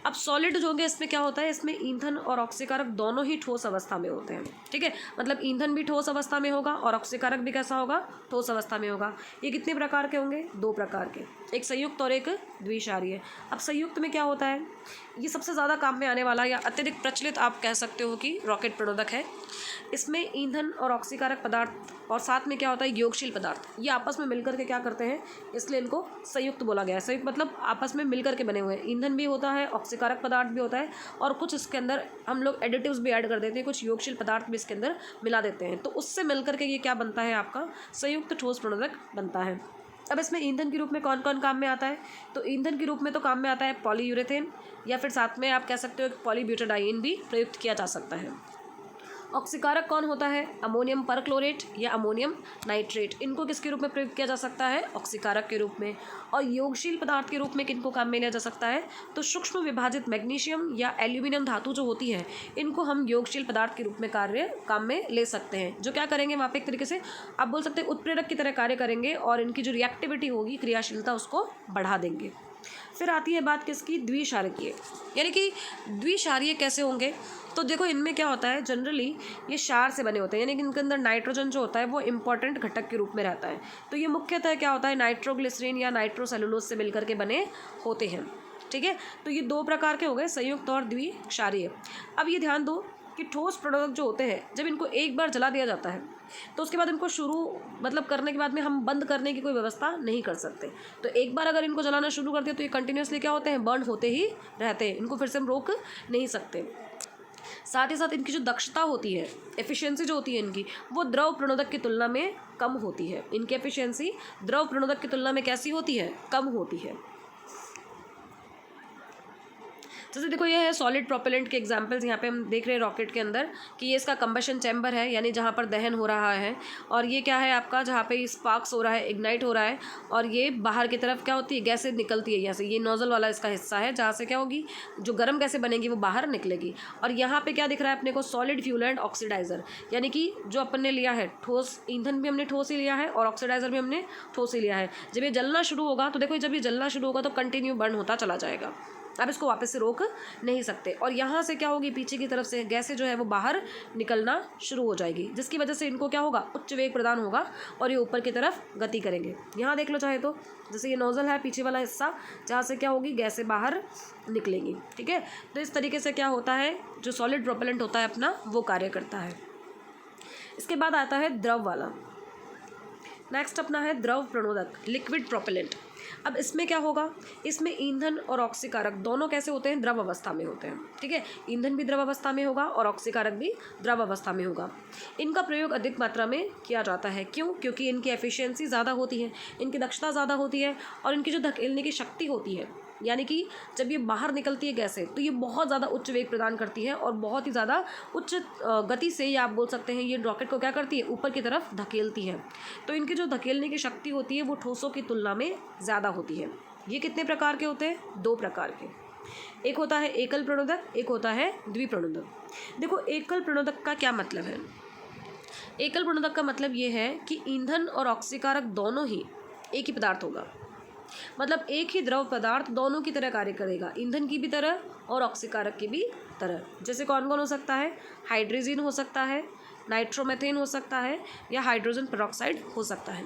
अब सॉलिड जो होंगे इसमें क्या होता है, इसमें ईंधन और ऑक्सीकारक दोनों ही ठोस अवस्था में होते हैं। ठीक है, मतलब ईंधन भी ठोस अवस्था में होगा और ऑक्सीकारक भी कैसा होगा, ठोस अवस्था में होगा। ये कितने प्रकार के होंगे, 2 प्रकार के, एक संयुक्त और एक द्विक्षारीय। अब संयुक्त में क्या होता है, ये सबसे ज़्यादा काम में आने वाला या अत्यधिक प्रचलित आप कह सकते हो कि रॉकेट प्रणोदक है। इसमें ईंधन और ऑक्सीकारक पदार्थ और साथ में क्या होता है, योगशील पदार्थ, ये आपस में मिलकर के क्या करते हैं, इसलिए इनको संयुक्त बोला गया है। संयुक्त मतलब आपस में मिलकर के बने हुए हैं, ईंधन भी होता है, ऑक्सीकारक पदार्थ भी होता है और कुछ इसके अंदर हम लोग एडिटिव्स भी ऐड कर देते हैं, कुछ योगशील पदार्थ भी इसके अंदर मिला देते हैं। तो उससे मिलकर के ये क्या बनता है, आपका संयुक्त ठोस प्रणोदक बनता है। अब इसमें ईंधन के रूप में कौन कौन काम में आता है, तो ईंधन के रूप में तो काम में आता है पॉलीयूरेथेन या फिर साथ में आप कह सकते हो पॉलीब्यूटाडाइन भी प्रयुक्त किया जा सकता है। ऑक्सीकारक कौन होता है, अमोनियम परक्लोरेट या अमोनियम नाइट्रेट, इनको किसके रूप में प्रयुक्त किया जा सकता है, ऑक्सीकारक के रूप में। और योगशील पदार्थ के रूप में किनको काम में लिया जा सकता है, तो सूक्ष्म विभाजित मैग्नीशियम या एल्यूमिनियम धातु जो होती है इनको हम योगशील पदार्थ के रूप में काम में ले सकते हैं, जो क्या करेंगे वहाँ पे एक तरीके से आप बोल सकते हैं उत्प्रेरक की तरह कार्य करेंगे और इनकी जो रिएक्टिविटी होगी, क्रियाशीलता, उसको बढ़ा देंगे। फिर आती है बात किसकी, द्विक्षारकीय, यानी कि द्विक्षारीय कैसे होंगे, तो देखो इनमें क्या होता है, जनरली ये क्षार से बने होते हैं, यानी कि इनके अंदर नाइट्रोजन जो होता है वो इंपॉर्टेंट घटक के रूप में रहता है। तो ये मुख्यतः क्या होता है, नाइट्रोग्लिसरीन या नाइट्रोसेलुलोज से मिलकर के बने होते हैं। ठीक है, तो ये 2 प्रकार के हो गए, संयुक्त और द्विक्षारीय। अब ये ध्यान दो कि ठोस प्रोडक्ट जो होते हैं जब इनको एक बार जला दिया जाता है तो उसके बाद इनको मतलब करने के बाद में हम बंद करने की कोई व्यवस्था नहीं कर सकते। तो एक बार अगर इनको जलाना शुरू कर दिया तो ये कंटिन्यूसली क्या होते हैं, बर्न होते ही रहते हैं, इनको फिर से हम रोक नहीं सकते। साथ ही साथ इनकी जो दक्षता होती है, एफिशिएंसी जो होती है इनकी, वो द्रव प्रणोदक की तुलना में कम होती है। इनकी एफिशिएंसी द्रव प्रणोदक की तुलना में कैसी होती है, कम होती है। जैसे देखो ये है सॉलिड प्रोपेलेंट के एग्जांपल्स, यहाँ पे हम देख रहे हैं रॉकेट के अंदर कि ये इसका कंबशन चैम्बर है, यानी जहाँ पर दहन हो रहा है, और ये क्या है आपका, जहाँ पे स्पार्क्स हो रहा है, इग्नाइट हो रहा है, और ये बाहर की तरफ क्या होती है, गैसें निकलती है यहाँ से, ये नोजल वाला इसका हिस्सा है जहाँ से क्या होगी, जो गर्म गैसें बनेगी वो बाहर निकलेगी। और यहाँ पे क्या दिख रहा है अपने को, सॉलिड फ्यूल एंड ऑक्सीडाइजर, यानी कि जो अपन ने लिया है ठोस, ईंधन भी हमने ठोस ही लिया है और ऑक्सीडाइजर भी हमने ठोस ही लिया है। जब ये जलना शुरू होगा तो देखो जब ये जलना शुरू होगा तो कंटिन्यू बर्न होता चला जाएगा, अब इसको वापस से रोक नहीं सकते। और यहाँ से क्या होगी, पीछे की तरफ से गैसें जो है वो बाहर निकलना शुरू हो जाएगी, जिसकी वजह से इनको क्या होगा, उच्च वेग प्रदान होगा और ये ऊपर की तरफ गति करेंगे। यहाँ देख लो चाहे तो, जैसे ये नोजल है पीछे वाला हिस्सा, जहाँ से क्या होगी, गैसें बाहर निकलेंगी। ठीक है, तो इस तरीके से क्या होता है, जो सॉलिड प्रोपेलेंट होता है अपना वो कार्य करता है। इसके बाद आता है द्रव वाला। नेक्स्ट अपना है द्रव प्रणोदक, लिक्विड प्रोपेलेंट। अब इसमें क्या होगा, इसमें ईंधन और ऑक्सीकारक दोनों कैसे होते हैं, द्रव अवस्था में होते हैं। ठीक है, ईंधन भी द्रव अवस्था में होगा और ऑक्सीकारक भी द्रव अवस्था में होगा। इनका प्रयोग अधिक मात्रा में किया जाता है। क्यों? क्योंकि इनकी एफिशिएंसी ज़्यादा होती है, इनकी दक्षता ज़्यादा होती है, और इनकी जो धकेलने की शक्ति होती है, यानी कि जब ये बाहर निकलती है गैस से तो ये बहुत ज़्यादा उच्च वेग प्रदान करती है और बहुत ही ज़्यादा उच्च गति से, या आप बोल सकते हैं ये रॉकेट को क्या करती है, ऊपर की तरफ धकेलती है। तो इनकी जो धकेलने की शक्ति होती है वो ठोसों की तुलना में ज़्यादा होती है। ये कितने प्रकार के होते हैं, 2 प्रकार के। एक होता है एकल प्रणोदक, एक होता है द्विप्रणोदक। देखो एकल प्रणोदक का क्या मतलब है। एकल प्रणोदक का मतलब ये है कि ईंधन और ऑक्सीकारक दोनों ही एक ही पदार्थ होगा, मतलब एक ही द्रव पदार्थ दोनों की तरह कार्य करेगा, ईंधन की भी तरह और ऑक्सीकारक की भी तरह। जैसे कौन कौन हो सकता है, हाइड्रोजन हो सकता है, नाइट्रोमेथेन हो सकता है, या हाइड्रोजन पेरोक्साइड हो सकता है।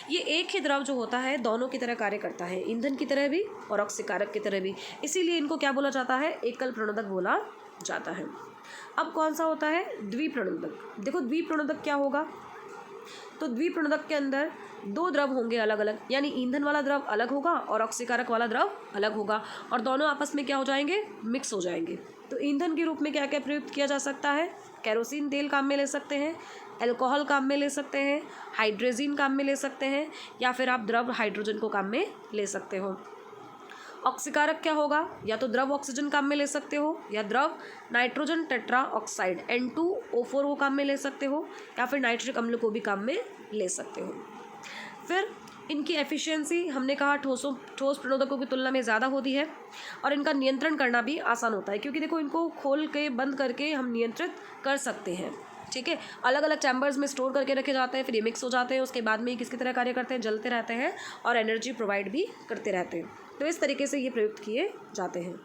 ये एक ही द्रव जो होता है दोनों की तरह कार्य करता है, ईंधन की तरह भी और ऑक्सीकारक की तरह भी, इसीलिए इनको क्या बोला जाता है, एकल प्रणोदक बोला जाता है। अब कौन सा होता है, द्विप्रणोदक। देखो द्विप्रणोदक क्या होगा, तो द्विप्रणोदक के अंदर 2 द्रव होंगे अलग अलग, यानी ईंधन वाला द्रव अलग होगा और ऑक्सीकारक वाला द्रव अलग होगा, और दोनों आपस में क्या हो जाएंगे, मिक्स हो जाएंगे। तो ईंधन के रूप में क्या क्या प्रयुक्त किया जा सकता है, केरोसिन तेल काम में ले सकते हैं, अल्कोहल काम में ले सकते हैं, हाइड्रोजन काम में ले सकते हैं, या फिर आप द्रव हाइड्रोजन को काम में ले सकते हो। ऑक्सीकारक क्या होगा, या तो द्रव ऑक्सीजन काम में ले सकते हो, या द्रव नाइट्रोजन टेट्रा ऑक्साइड N2O4 को काम में ले सकते हो, या फिर नाइट्रिक अम्ल को भी काम में ले सकते हो। फिर इनकी एफिशिएंसी हमने कहा ठोस प्रणोदकों की तुलना में ज़्यादा होती है, और इनका नियंत्रण करना भी आसान होता है, क्योंकि देखो इनको खोल के बंद करके हम नियंत्रित कर सकते हैं। ठीक है, अलग अलग चैम्बर्स में स्टोर करके रखे जाते हैं, फिर ये मिक्स हो जाते हैं, उसके बाद में ये किसकी तरह कार्य करते हैं, जलते रहते हैं और एनर्जी प्रोवाइड भी करते रहते हैं। तो इस तरीके से ये प्रयुक्त किए जाते हैं।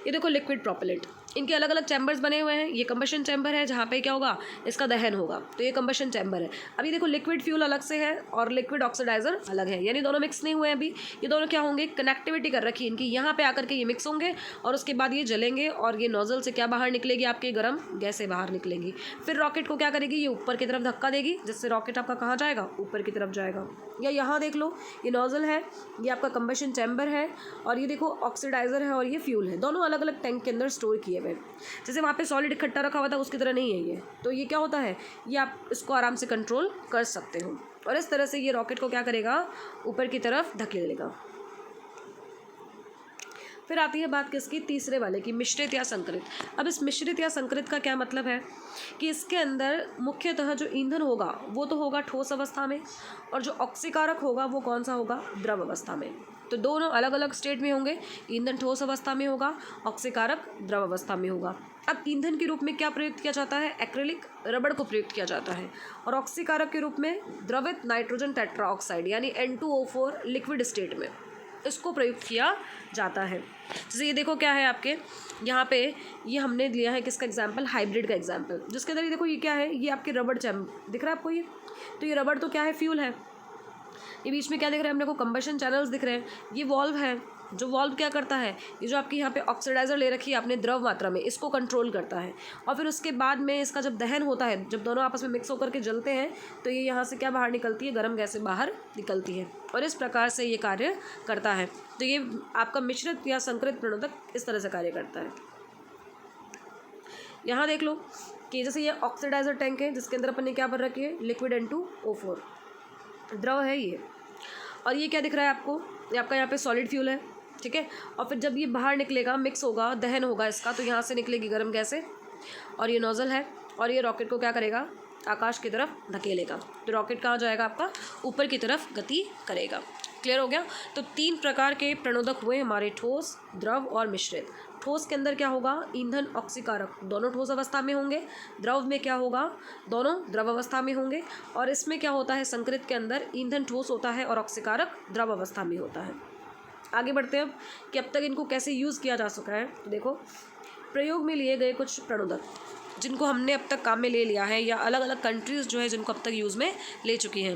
ये देखो लिक्विड प्रोपेलेंट, इनके अलग अलग चैम्बर्स बने हुए हैं। ये कंबशन चैम्बर है जहाँ पे क्या होगा, इसका दहन होगा, तो ये कंबशन चैम्बर है। अभी देखो लिक्विड फ्यूल अलग से है और लिक्विड ऑक्सीडाइजर अलग है, यानी दोनों मिक्स नहीं हुए हैं अभी। ये दोनों क्या होंगे, कनेक्टिविटी कर रखी है इनकी, यहाँ पे आकर के ये मिक्स होंगे और उसके बाद ये जलेंगे, और ये नोजल से क्या बाहर निकलेगी, आपके गर्म गैसें बाहर निकलेंगी। फिर रॉकेट को क्या करेगी, ये ऊपर की तरफ धक्का देगी, जिससे रॉकेट आपका कहाँ जाएगा, ऊपर की तरफ जाएगा। या यहाँ देख लो, ये नोजल है, ये आपका कंबशन चैम्बर है, और ये देखो ऑक्सीडाइजर है और ये फ्यूल है, दोनों अलग अलग टैंक के अंदर स्टोर किए हुए। जैसे वहाँ पे सॉलिड इकट्ठा रखा हुआ था उसकी तरह नहीं है ये, तो ये क्या होता है, ये आप इसको आराम से कंट्रोल कर सकते हो, और इस तरह से ये रॉकेट को क्या करेगा, ऊपर की तरफ धकेलेगा। फिर आती है बात किसकी, तीसरे वाले की, मिश्रित या संकरित। अब इस मिश्रित या संकरित का क्या मतलब है कि इसके अंदर मुख्यतः जो ईंधन होगा वो तो होगा ठोस अवस्था में, और जो ऑक्सीकारक होगा वो कौन सा होगा, द्रव अवस्था में। तो दोनों अलग अलग स्टेट में होंगे, ईंधन ठोस अवस्था में होगा, ऑक्सीकारक द्रव अवस्था में होगा। अब ईंधन के रूप में क्या प्रयुक्त किया जाता है, एक्रिलिक रबड़ को प्रयुक्त किया जाता है, और ऑक्सीकारक के रूप में द्रवित नाइट्रोजन टेट्रा ऑक्साइड यानी N2O4 लिक्विड स्टेट में इसको प्रयुक्त किया जाता है। जैसे ये देखो क्या है आपके यहाँ पे, ये हमने लिया है किसका एग्जाम्पल, हाइब्रिड का एग्जाम्पल, जिसके अंदर ये देखो ये क्या है, ये आपके रबड़ चैम्बर दिख रहा है आपको ये, तो ये रबड़ तो क्या है, फ्यूल है। ये बीच में क्या दिख रहा है अपने को, कंबशन चैनल्स दिख रहे हैं, ये वॉल्व है, जो वॉल्व क्या करता है, ये जो आपकी यहाँ पे ऑक्सीडाइजर ले रखी है आपने द्रव मात्रा में, इसको कंट्रोल करता है। और फिर उसके बाद में इसका जब दहन होता है, जब दोनों आपस में मिक्स होकर के जलते हैं, तो ये यहाँ से क्या बाहर निकलती है, गर्म गैसें बाहर निकलती है, और इस प्रकार से ये कार्य करता है। तो ये आपका मिश्रित या संकरित प्रणोदक इस तरह से कार्य करता है। यहाँ देख लो कि जैसे ये ऑक्सीडाइजर टैंक है जिसके अंदर अपन ने क्या भर रखी है, लिक्विड N2O4 द्रव है ये, और ये क्या दिख रहा है आपको, ये आपका यहाँ पे सॉलिड फ्यूल है। ठीक है, और फिर जब ये बाहर निकलेगा, मिक्स होगा, दहन होगा इसका, तो यहाँ से निकलेगी गर्म गैसें, और ये नोजल है, और ये रॉकेट को क्या करेगा, आकाश की तरफ धकेलेगा। तो रॉकेट कहाँ जाएगा आपका, ऊपर की तरफ गति करेगा। क्लियर हो गया। तो 3 प्रकार के प्रणोदक हुए हमारे, ठोस, द्रव और मिश्रित। ठोस के अंदर क्या होगा, ईंधन ऑक्सीकारक दोनों ठोस अवस्था में होंगे, द्रव में क्या होगा, दोनों द्रव अवस्था में होंगे, और इसमें क्या होता है, संकरित के अंदर ईंधन ठोस होता है और ऑक्सीकारक द्रव अवस्था में होता है। आगे बढ़ते हैं अब कि अब तक इनको कैसे यूज़ किया जा सका है। तो देखो, प्रयोग में लिए गए कुछ प्रणोदक जिनको हमने अब तक काम में ले लिया है, या अलग अलग कंट्रीज़ जो है जिनको अब तक यूज़ में ले चुकी हैं।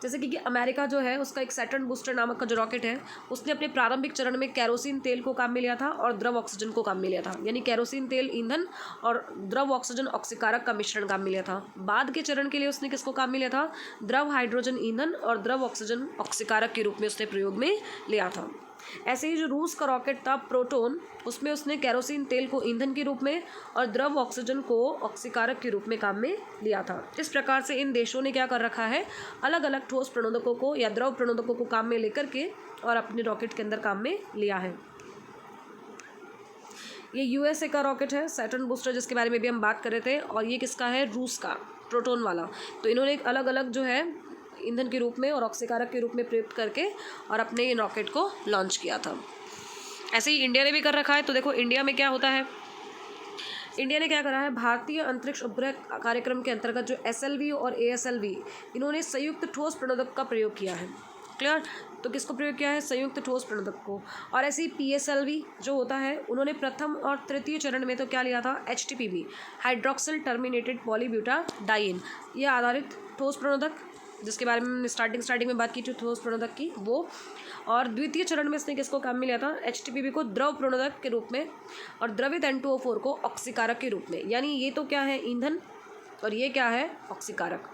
जैसे कि अमेरिका जो है उसका एक सैटर्न बूस्टर नामक का जो रॉकेट है उसने अपने प्रारंभिक चरण में केरोसिन तेल को काम में लिया था और द्रव ऑक्सीजन को काम में लिया था, यानी केरोसिन तेल ईंधन और द्रव ऑक्सीजन ऑक्सीकारक का मिश्रण काम में लिया था। बाद के चरण के लिए उसने किसको काम में लिया था? द्रव हाइड्रोजन ईंधन और द्रव ऑक्सीजन ऑक्सीकारक के रूप में उसने प्रयोग में लिया था। ऐसे ही जो रूस का रॉकेट था प्रोटॉन, उसमें उसने केरोसिन तेल को ईंधन के रूप में और द्रव ऑक्सीजन को ऑक्सीकारक के रूप में काम में लिया था। इस प्रकार से इन देशों ने क्या कर रखा है, अलग अलग ठोस प्रणोदकों को या द्रव प्रणोदकों को काम में लेकर के और अपने रॉकेट के अंदर काम में लिया है। ये यूएसए का रॉकेट है सैटर्न बूस्टर, जिसके बारे में भी हम बात कर रहे थे, और ये किसका है? रूस का, प्रोटॉन वाला। तो इन्होंने एक अलग अलग जो है ईंधन के रूप में और ऑक्सीकारक के रूप में प्रयुक्त करके और अपने इन रॉकेट को लॉन्च किया था। ऐसे ही इंडिया ने भी कर रखा है। तो देखो इंडिया में क्या होता है, इंडिया ने क्या करा है, भारतीय अंतरिक्ष उपग्रह कार्यक्रम के अंतर्गत जो SLV और ASLV, इन्होंने संयुक्त ठोस प्रणोदक का प्रयोग किया है। क्लियर? तो किसको प्रयोग किया है? संयुक्त ठोस प्रणोदक को। और ऐसे ही PSLV जो होता है, उन्होंने प्रथम और तृतीय चरण में तो क्या लिया था? HTPB, हाइड्रोक्सिल टर्मिनेटेड पॉलीब्यूटाडाइन, ये आधारित ठोस प्रणोदक, जिसके बारे में हमने स्टार्टिंग में बात की थी ठोस प्रणोदक की, वो। और द्वितीय चरण में इसने किसको काम में लिया था? HTPB को द्रव प्रणोदक के रूप में और द्रवित N2O4 को ऑक्सीकारक के रूप में, यानी ये तो क्या है? ईंधन, और ये क्या है? ऑक्सीकारक।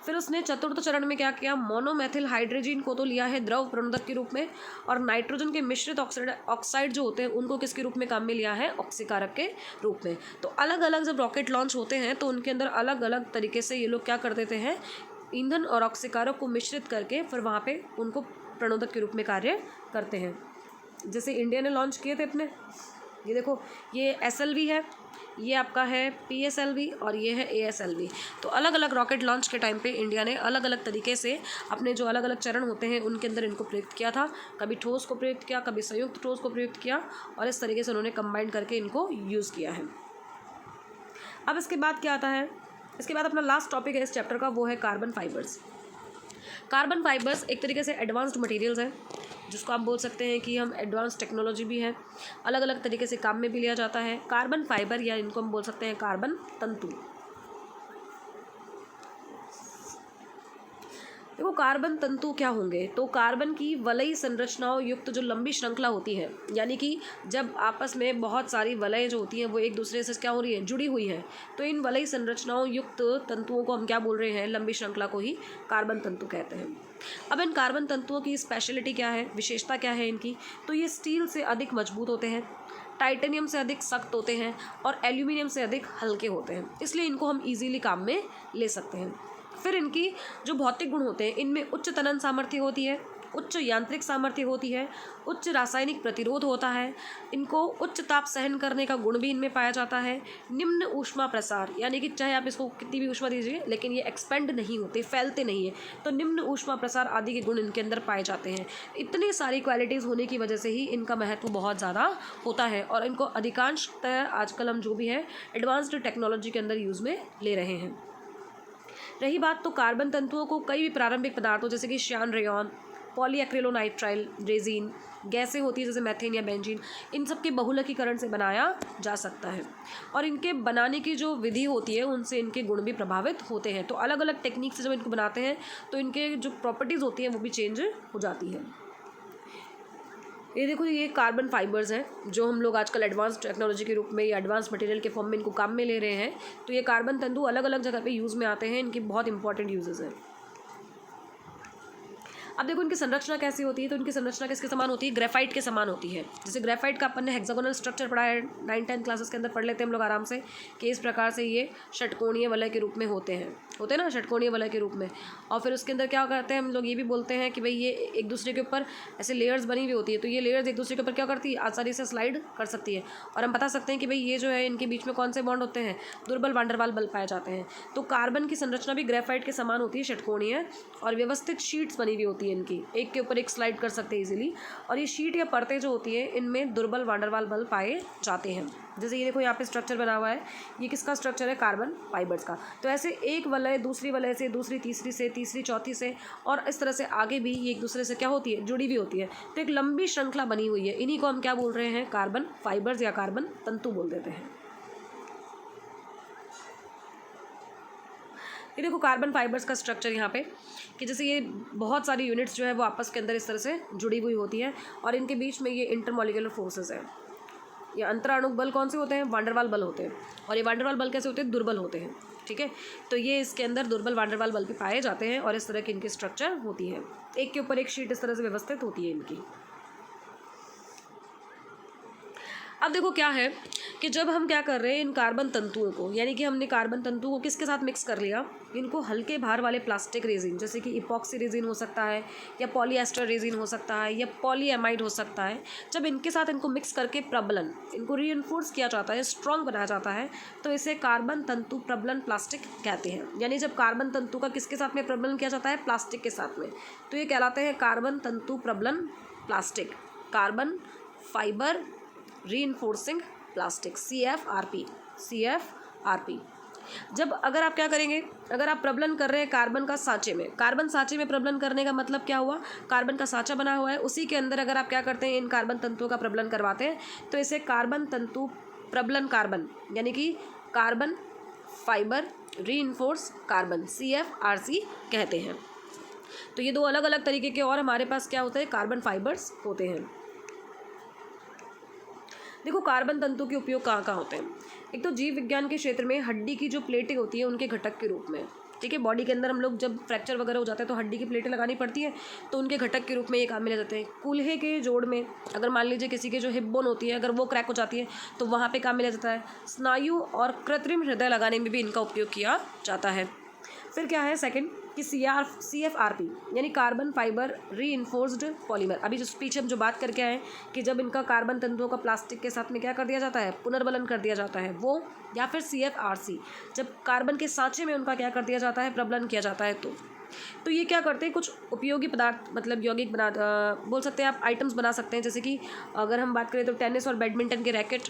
फिर उसने चतुर्थ चरण में क्या किया? मोनोमेथिल हाइड्रोजन को तो लिया है द्रव प्रणोदक के रूप में, और नाइट्रोजन के मिश्रित ऑक्साइड जो होते हैं उनको किसके रूप में काम में लिया है? ऑक्सीकारक के रूप में। तो अलग अलग जब रॉकेट लॉन्च होते हैं तो उनके अंदर अलग अलग तरीके से ये लोग क्या कर देते हैं? ईंधन और ऑक्सीकारक को मिश्रित करके फिर वहाँ पे उनको प्रणोदक के रूप में कार्य करते हैं। जैसे इंडिया ने लॉन्च किए थे अपने, ये देखो, ये SLV है, ये आपका है PSLV और ये है ASLV। तो अलग अलग रॉकेट लॉन्च के टाइम पे इंडिया ने अलग अलग तरीके से अपने जो अलग अलग चरण होते हैं उनके अंदर इनको प्रयुक्त किया था। कभी ठोस को प्रयुक्त किया, कभी संयुक्त ठोस को प्रयुक्त किया, और इस तरीके से उन्होंने कंबाइन करके इनको यूज़ किया है। अब इसके बाद क्या आता है? इसके बाद अपना लास्ट टॉपिक है इस चैप्टर का, वो है कार्बन फाइबर्स। कार्बन फाइबर्स एक तरीके से एडवांस्ड मटेरियल्स हैं, जिसको आप बोल सकते हैं कि हम एडवांस टेक्नोलॉजी भी है, अलग अलग तरीके से काम में भी लिया जाता है। कार्बन फाइबर या इनको हम बोल सकते हैं कार्बन तंतु। देखो कार्बन तंतु क्या होंगे, तो कार्बन की वलयी संरचनाओं युक्त जो लंबी श्रृंखला होती है, यानी कि जब आपस में बहुत सारी वलय जो होती हैं वो एक दूसरे से क्या हो रही है? जुड़ी हुई है, तो इन वलयी संरचनाओं युक्त तंतुओं को हम क्या बोल रहे हैं? लंबी श्रृंखला को ही कार्बन तंतु कहते हैं। अब इन कार्बन तंतुओं की स्पेशलिटी क्या है, विशेषता क्या है इनकी? तो ये स्टील से अधिक मजबूत होते हैं, टाइटेनियम से अधिक सख्त होते हैं और एल्यूमिनियम से अधिक हल्के होते हैं, इसलिए इनको हम ईजीली काम में ले सकते हैं। फिर इनकी जो भौतिक गुण होते हैं, इनमें उच्च तनन सामर्थ्य होती है, उच्च यांत्रिक सामर्थ्य होती है, उच्च रासायनिक प्रतिरोध होता है, इनको उच्च ताप सहन करने का गुण भी इनमें पाया जाता है, निम्न ऊष्मा प्रसार, यानी कि चाहे आप इसको कितनी भी ऊष्मा दीजिए लेकिन ये एक्सपेंड नहीं होते, फैलते नहीं है, तो निम्न ऊष्मा प्रसार आदि के गुण इनके अंदर पाए जाते हैं। इतनी सारी क्वालिटीज़ होने की वजह से ही इनका महत्व बहुत ज़्यादा होता है, और इनको अधिकांशतः आजकल हम जो भी है एडवांस्ड टेक्नोलॉजी के अंदर यूज़ में ले रहे हैं। रही बात तो कार्बन तंतुओं को कई भी प्रारंभिक पदार्थों जैसे कि श्यान रेयॉन, पॉलीएक्रिलोनाइट्राइल रेजिन, गैसें होती है जैसे मैथेन या बेंजीन, इन सब के बहुलकीकरण से बनाया जा सकता है, और इनके बनाने की जो विधि होती है उनसे इनके गुण भी प्रभावित होते हैं। तो अलग अलग टेक्निक से जब इनको बनाते हैं तो इनके जो प्रॉपर्टीज़ होती हैं वो भी चेंज हो जाती है। ये देखो, ये कार्बन फाइबर्स हैं जो हम लोग आजकल एडवांस टेक्नोलॉजी के रूप में या एडवांस मटेरियल के फॉर्म में इनको काम में ले रहे हैं। तो ये कार्बन तंतु अलग अलग जगह पे यूज़ में आते हैं, इनकी बहुत इंपॉर्टेंट यूजेस हैं। अब देखो इनकी संरचना कैसी होती है, तो इनकी संरचना किसके समान होती है? ग्रेफाइट के समान होती है। जैसे ग्रेफाइट का अपन ने हेक्सागोनल स्ट्रक्चर पढ़ा है 9-10 क्लासेस के अंदर, पढ़ लेते हैं हम लोग आराम से कि इस प्रकार से ये षटकोणीय वलय के रूप में होते हैं ना, षटकोणीय वलय के रूप में। और फिर उसके अंदर क्या करते हैं हम लोग, ये भी बोलते हैं कि भाई ये एक दूसरे के ऊपर ऐसे लेयर्स बनी हुई होती है, तो ये लेयर्स एक दूसरे के ऊपर क्या करती है? आसानी से स्लाइड कर सकती है, और हम बता सकते हैं कि भाई ये जो है इनके बीच में कौन से बॉन्ड होते हैं? दुर्बल वान डेर वाल्स बल पाए जाते हैं। तो कार्बन की संरचना भी ग्रेफाइट के समान होती है, षटकोणीय, और व्यवस्थित शीट्स बनी हुई होती है इनकी, एक के ऊपर एक स्लाइड कर सकते हैं इजीली। और ये शीट या परतें जो होती है इनमें दुर्बल वान डेर वाल्स बल पाए जाते हैं। जैसे ये देखो यहाँ पे स्ट्रक्चर बना हुआ है, ये किसका स्ट्रक्चर है? कार्बन फाइबर्स का। तो ऐसे एक वलय दूसरी वलय से, दूसरी तीसरी से, तीसरी चौथी से, और इस तरह से आगे भी ये एक दूसरे से क्या होती है? जुड़ी हुई होती है। तो एक लंबी श्रृंखला बनी हुई है, इन्हीं को हम क्या बोल रहे हैं? कार्बन फाइबर्स या कार्बन तंतु बोल देते हैं। ये देखो कार्बन फाइबर्स का स्ट्रक्चर यहाँ पे कि जैसे ये बहुत सारी यूनिट्स जो है वो आपस के अंदर इस तरह से जुड़ी हुई होती हैं और इनके बीच में ये इंटरमॉलिक्यूलर फोर्सेस हैं। ये अंतराणुक बल कौन से होते हैं? वांडरवाल बल होते हैं। और ये वांडरवाल बल कैसे होते हैं? दुर्बल होते हैं। ठीक है, तो ये इसके अंदर दुर्बल वांडरवाल बल भी पाए जाते हैं और इस तरह की इनकी स्ट्रक्चर होती है, एक के ऊपर एक शीट इस तरह से व्यवस्थित होती है इनकी। अब देखो क्या है कि जब हम क्या कर रहे हैं इन कार्बन तंतुओं को, यानी कि हमने कार्बन तंतुओं को किसके साथ मिक्स कर लिया, इनको हल्के भार वाले प्लास्टिक रेजिन जैसे कि इपॉक्सी रेजिन हो सकता है या पॉलीएस्टर रेजिन हो सकता है या पॉलीएमाइड हो सकता है, जब इनके साथ इनको मिक्स करके प्रबलन, इनको रीइंफोर्स किया जाता है, स्ट्रॉन्ग बनाया जाता है, तो इसे कार्बन तंतु प्रबलन प्लास्टिक कहते हैं। यानी जब कार्बन तंतु का किसके साथ में प्रबलन किया जाता है? प्लास्टिक के साथ में, तो ये कहलाते हैं कार्बन तंतु प्रबलन plastic, carbon fibre reinforcing plastic, CFRP। जब अगर आप क्या करेंगे, अगर आप प्रबलन कर रहे हैं कार्बन का सांचे में, कार्बन सांचे में प्रबलन करने का मतलब क्या हुआ? कार्बन का सांचा बना हुआ है, उसी के अंदर अगर आप क्या करते हैं इन कार्बन तंतुओं का प्रबलन करवाते हैं, तो इसे कार्बन तंतु प्रबलन कार्बन यानी कि carbon fibre reinforce carbon, CFRC कहते हैं। तो ये दो अलग अलग तरीके के और हमारे पास क्या होते हैं? कार्बन फाइबर्स होते हैं। देखो कार्बन तंतु के उपयोग कहाँ कहाँ होते हैं। एक तो जीव विज्ञान के क्षेत्र में हड्डी की जो प्लेटें होती है उनके घटक के रूप में, ठीक है, बॉडी के अंदर हम लोग जब फ्रैक्चर वगैरह हो जाता है तो हड्डी की प्लेटें लगानी पड़ती हैं, तो उनके घटक के रूप में ये काम में ले जाते हैं। कूल्हे के जोड़ में अगर मान लीजिए किसी के जो हिप बोन होती है अगर वो क्रैक हो जाती है तो वहाँ पे काम में ले जाता है। स्नायु और कृत्रिम हृदय लगाने में भी इनका उपयोग किया जाता है। फिर क्या है सेकंड कि CFRP यानी कार्बन फाइबर रीइंफोर्स्ड पॉलीमर। अभी जो पीछे हम जो बात करके आए कि जब इनका कार्बन तंतुओं का प्लास्टिक के साथ में क्या कर दिया जाता है? पुनर्बलन कर दिया जाता है वो, या फिर CFRC जब कार्बन के सांचे में उनका क्या कर दिया जाता है? प्रबलन किया जाता है। तो ये क्या करते हैं? कुछ उपयोगी पदार्थ मतलब यौगिक बना बोल सकते हैं आप, आइटम्स बना सकते हैं। जैसे कि अगर हम बात करें तो टेनिस और बैडमिंटन के रैकेट,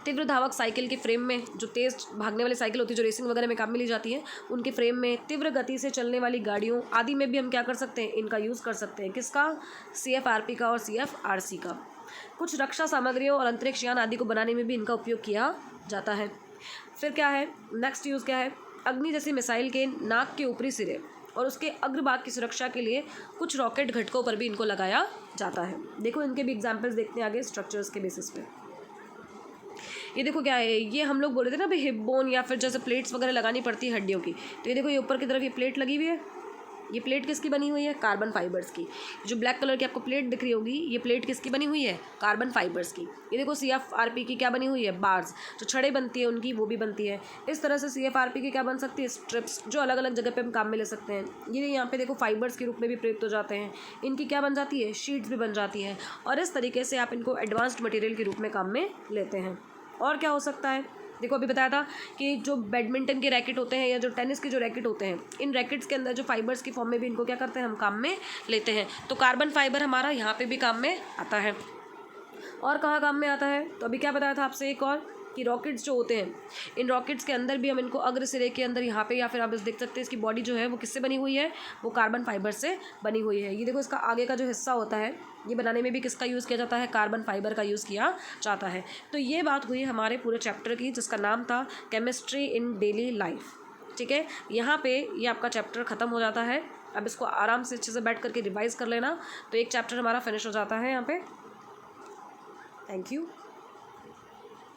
तीव्र धावक साइकिल के फ्रेम में, जो तेज़ भागने वाली साइकिल होती है जो रेसिंग वगैरह में काम में ली जाती है, उनके फ्रेम में, तीव्र गति से चलने वाली गाड़ियों आदि में भी हम क्या कर सकते हैं? इनका यूज़ कर सकते हैं। किसका? CFRP का और CFRC का। कुछ रक्षा सामग्रियों और अंतरिक्ष यान आदि को बनाने में भी इनका उपयोग किया जाता है। फिर क्या है नेक्स्ट यूज़ क्या है? अग्नि जैसी मिसाइल के नाक के ऊपरी सिरे और उसके अग्रभाग की सुरक्षा के लिए कुछ रॉकेट घटकों पर भी इनको लगाया जाता है। देखो इनके भी एग्जाम्पल्स देखते हैं आगे स्ट्रक्चर्स के बेसिस पे। ये देखो क्या है, ये हम लोग बोल रहे थे ना भाई हिप बोन या फिर जैसे प्लेट्स वगैरह लगानी पड़ती है हड्डियों की, तो ये देखो ये ऊपर की तरफ ये प्लेट लगी हुई है। ये प्लेट किसकी बनी हुई है? कार्बन फाइबर्स की। जो ब्लैक कलर की आपको प्लेट दिख रही होगी ये प्लेट किसकी बनी हुई है? कार्बन फाइबर्स की। ये देखो CFRP की क्या बनी हुई है? बार्स, जो छड़ें बनती है उनकी वो भी बनती है। इस तरह से CFRP की क्या बन सकती है? स्ट्रिप्स, जो अलग अलग जगह पे हम काम में ले सकते हैं। ये यहाँ पे देखो फाइबर्स के रूप में भी प्रयुक्त हो जाते हैं। इनकी क्या बन जाती है? शीट्स भी बन जाती हैं। और इस तरीके से आप इनको एडवांस्ड मटेरियल के रूप में काम में लेते हैं। और क्या हो सकता है? देखो अभी बताया था कि जो बैडमिंटन के रैकेट होते हैं या जो टेनिस के जो रैकेट होते हैं, इन रैकेट्स के अंदर जो फाइबर्स की फॉर्म में भी इनको क्या करते हैं? हम काम में लेते हैं। तो कार्बन फाइबर हमारा यहाँ पे भी काम में आता है। और कहाँ काम में आता है? तो अभी क्या बताया था आपसे एक और कि रॉकेट्स जो होते हैं, इन रॉकेट्स के अंदर भी हम इनको अग्र सिरे के अंदर यहाँ पे, या फिर आप देख सकते हैं इसकी बॉडी जो है वो किससे बनी हुई है? वो कार्बन फाइबर से बनी हुई है। ये देखो इसका आगे का जो हिस्सा होता है ये बनाने में भी किसका यूज़ किया जाता है? कार्बन फाइबर का यूज़ किया जाता है। तो ये बात हुई हमारे पूरे चैप्टर की जिसका नाम था केमिस्ट्री इन डेली लाइफ। ठीक है, यहाँ पे ये आपका चैप्टर ख़त्म हो जाता है। अब इसको आराम से अच्छे से बैठ करके रिवाइज़ कर लेना, तो एक चैप्टर हमारा फिनिश हो जाता है यहाँ पे। Thank you.